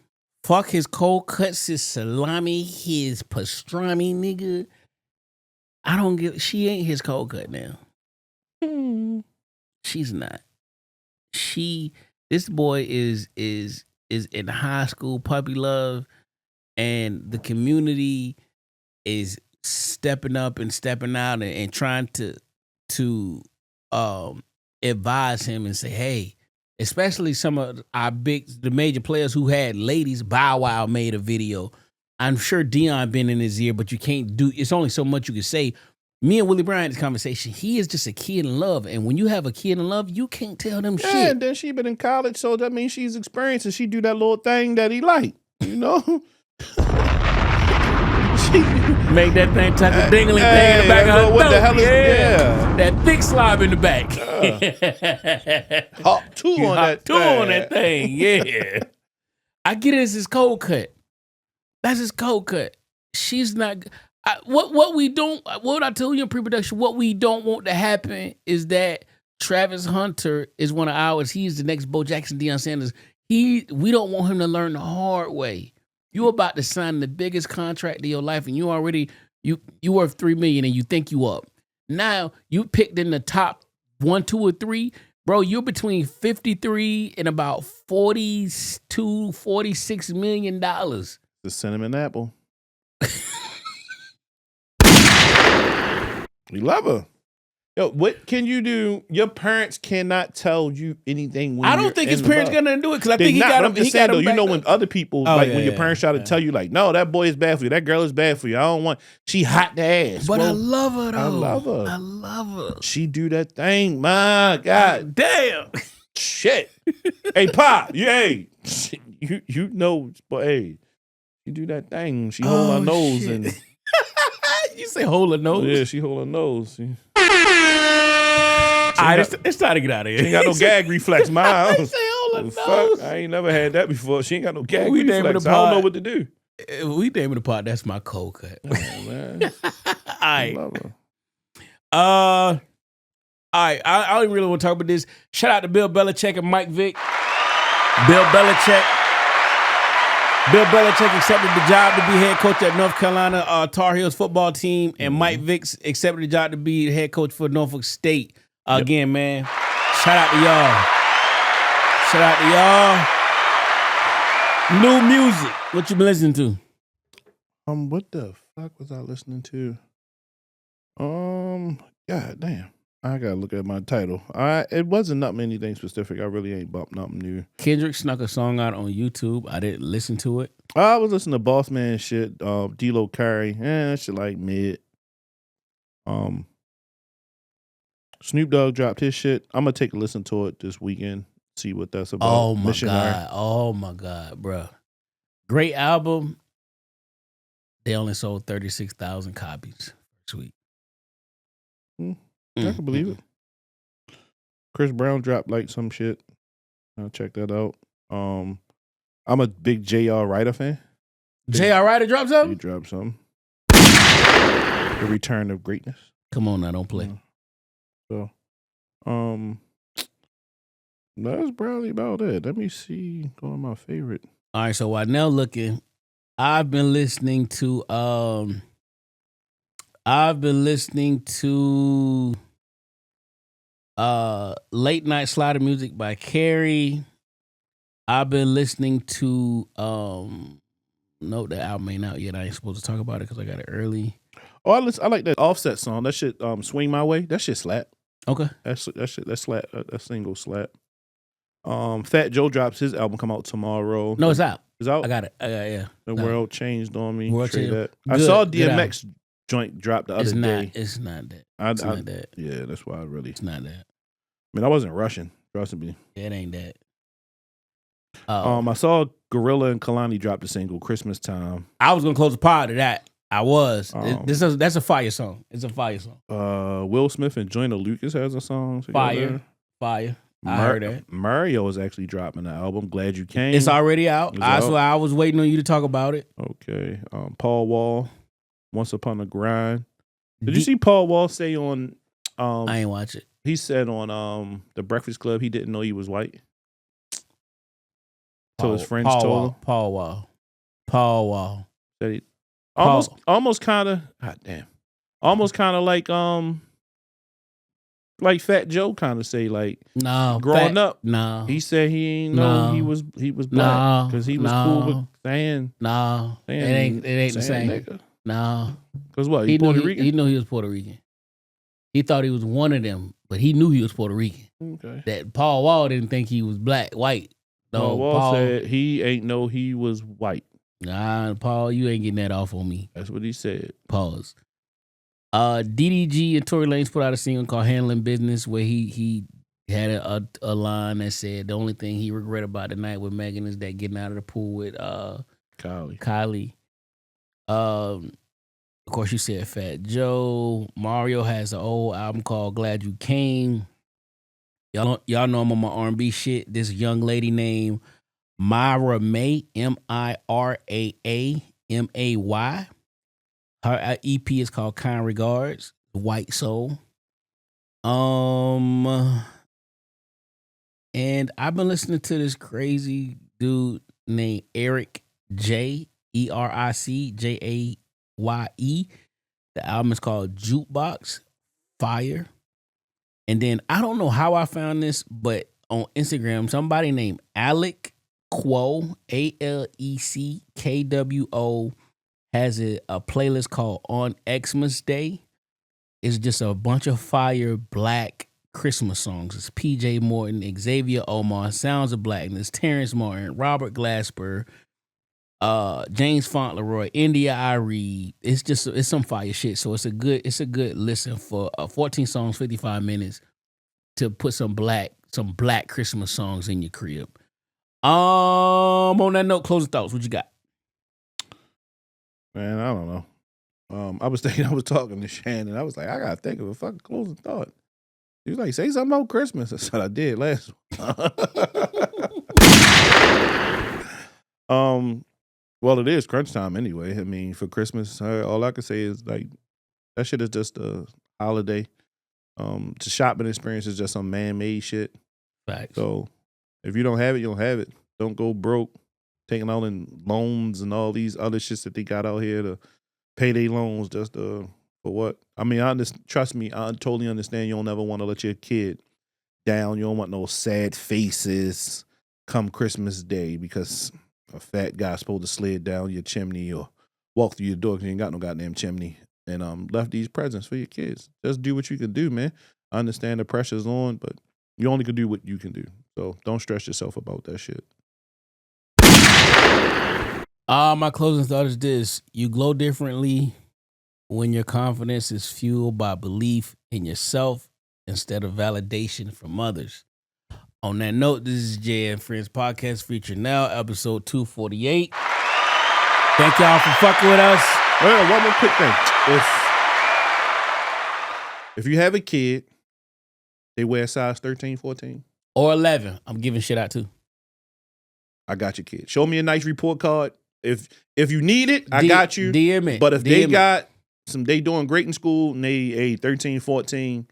Fuck his cold cuts, his salami, his pastrami, nigga. I don't give. She ain't his cold cut now. She's not. This boy is in high school puppy love, and the community is stepping up and stepping out and trying to advise him and say, hey, especially some of the major players who had ladies. Bow Wow made a video I'm sure Dion been in his ear, but you can't do. It's only so much you can say. Me and Willie Brown had this conversation. He is just a kid in love, and when you have a kid in love, you can't tell them Yeah, shit. and then she been in college, so that means she's experienced, and she do that little thing that he like. You know, she Make that thing type of dingling thing in the back of her what the throat. hell is That thick slob in the back. Hop two on that Two on that thing. Yeah. I get it as his cold cut. That's his cold cut. She's not. What I told you in pre-production, what we don't want to happen is that Travis Hunter is one of ours. He's the next Bo Jackson, Deion Sanders. We don't want him to learn the hard way. You about to sign the biggest contract of your life, and you already you worth $3 million, and you think you up. Now you picked in the top 1, 2, or 3, bro. You're between 53 and about 42, $46 million. The cinnamon apple. We love her. Yo, what can you do? Your parents cannot tell you anything. When I don't think his parents gonna do it because I think he got him. He got him. You know, when other people when your parents try to tell you, like, no, that boy is bad for you, that girl is bad for you. I don't want. She hot the ass. But I love her though. I love her. I love her. She do that thing. My God, damn. Shit. Hey, Pop. Hey, you know, but hey, you do that thing. She hold her nose shit. and. You say hold her nose? Yeah, she hold her nose. All right, it's time to get out of here. She ain't got no gag reflex, man. Say hold her nose. Fuck, I ain't never had that before. She ain't got no gag reflex. I don't know what to do. We naming the part. That's my cold cut. Oh, man. All right. Love her. All right. I don't really want to talk about this. Shout out to Bill Belichick and Mike Vick. Bill Belichick accepted the job to be head coach at North Carolina Tar Heels football team, and Mike Vick accepted the job to be head coach for Norfolk State. Again, man, shout out to y'all. New music. What you been listening to? What the fuck was I listening to? God damn. I gotta look at my title. It wasn't nothing anything specific. I really ain't bumped nothing new. Kendrick snuck a song out on YouTube. I didn't listen to it. I was listening to Boss Man shit, D-Lo Curry. That shit like mid. Snoop Dogg dropped his shit. I'm gonna take a listen to it this weekend. See what that's about. Oh my God. Oh my God, bro. Great album. They only sold 36,000 copies. Sweet. I can believe it. Chris Brown dropped like some shit. I'll check that out. I'm a big J.R. Ryder fan. J.R. Ryder dropped something? He dropped something. The Return of Greatness. Come on now, don't play. So, that's probably about it. Let me see. Go on my favorite. All right, so while now looking, I've been listening to Late Night Slaughter Music by Carrie. I've been listening to no, the album ain't out yet. I ain't supposed to talk about it because I got it early. Oh, I like that Offset song. That shit, Swing My Way. That shit slap. Okay. That slap. That single slap. Fat Joe drops his album come out tomorrow. No, it's out. It's out. I got it. Yeah. The world changed on me. World Straight changed. up. I saw DMX joint drop the other day. It's not that. It's not that. Yeah, that's why I really. It's not that. I mean, I wasn't rushing. Trust me. It ain't that. I saw Gorilla and Kalani drop the single Christmas Time. I was gonna close the pod to that. I was. That's a fire song. It's a fire song. Will Smith and Joyner Lucas has a song together. Fire. I heard that. Mario is actually dropping the album. Glad You Came. It's already out. I was waiting on you to talk about it. Okay. Paul Wall, Once Upon a Grind. Did you see Paul Wall say on? I ain't watch it. He said on the Breakfast Club he didn't know he was white. So his friends told him. Paul Wall. That he almost kind of. God damn. Almost kind of like Fat Joe kind of say like growing up. No, he said he ain't know he was black because he was cool with saying it ain't the same. Nigga. No, because what he Puerto Rican? He knew he was Puerto Rican. He thought he was one of them, but he knew he was Puerto Rican. Okay. That Paul Wall didn't think he was white. No, Paul Wall said he ain't know he was white. Nah, Paul, you ain't getting that off on me. That's what he said. Pause. DDG and Tory Lanez put out a single called "Handling Business," where he had a line that said the only thing he regret about the night with Megan is that getting out of the pool with Kylie. Of course, you said Fat Joe. Mario has an old album called "Glad You Came." Y'all know I'm on my R&B shit. This young lady named Myra May, MIRAAMAY. Her EP is called "Kind Regards," White Soul. And I've been listening to this crazy dude named Eric J, ERICJAYE. The album is called Jukebox Fire. And then I don't know how I found this, but on Instagram, somebody named Alec Quo, ALECKWO, has a playlist called On Xmas Day. It's just a bunch of fire black Christmas songs. It's PJ Morton, Xavier Omar, Sounds of Blackness, Terrence Martin, Robert Glasper, James Fauntleroy, India Irie. It's some fire shit. So it's a good listen for 14 songs, 55 minutes to put some black Christmas songs in your crib. On that note, closing thoughts. What you got? Man, I don't know. I was talking to Shannon. I was like, I gotta think of a fucking closing thought. He was like, say something about Christmas. I said I did last one. Well, it is crunch time anyway. I mean, for Christmas, all I can say is like that shit is just a holiday. The shopping experience is just some man-made shit. Facts. So if you don't have it, you don't have it. Don't go broke, taking out in loans and all these other shits that they got out here to pay their loans just for what? I mean, trust me, I totally understand you don't ever want to let your kid down. You don't want no sad faces come Christmas Day because a fat guy's supposed to slid down your chimney or walk through your door because you ain't got no goddamn chimney and left these presents for your kids. Just do what you can do, man. I understand the pressure's on, but you only can do what you can do. So don't stress yourself about that shit. My closing thought is this. You glow differently when your confidence is fueled by belief in yourself instead of validation from others. On that note, this is Jay and Friends Podcast feature now, episode 248. Thank y'all for fucking with us. Well, one more quick thing. If you have a kid, they wear size 13, 14. Or 11. I'm giving shit out too. I got your kid. Show me a nice report card. If you need it, I got you. DM it. But if they got they doing great in school and they 13, 14,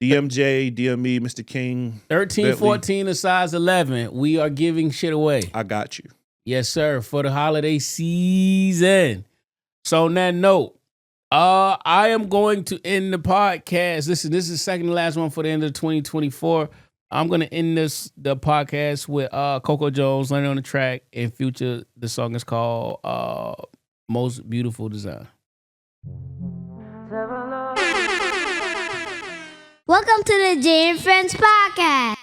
DMJ, DME, Mr. King. 13, Bentley, 14 to size 11. We are giving shit away. I got you. Yes, sir. For the holiday season. So on that note, I am going to end the podcast. Listen, this is the second to last one for the end of 2024. I'm going to end the podcast with Coco Jones, Learning on the Track, and Future. The song is called Most Beautiful Design. Welcome to the Jay and Friends Podcast.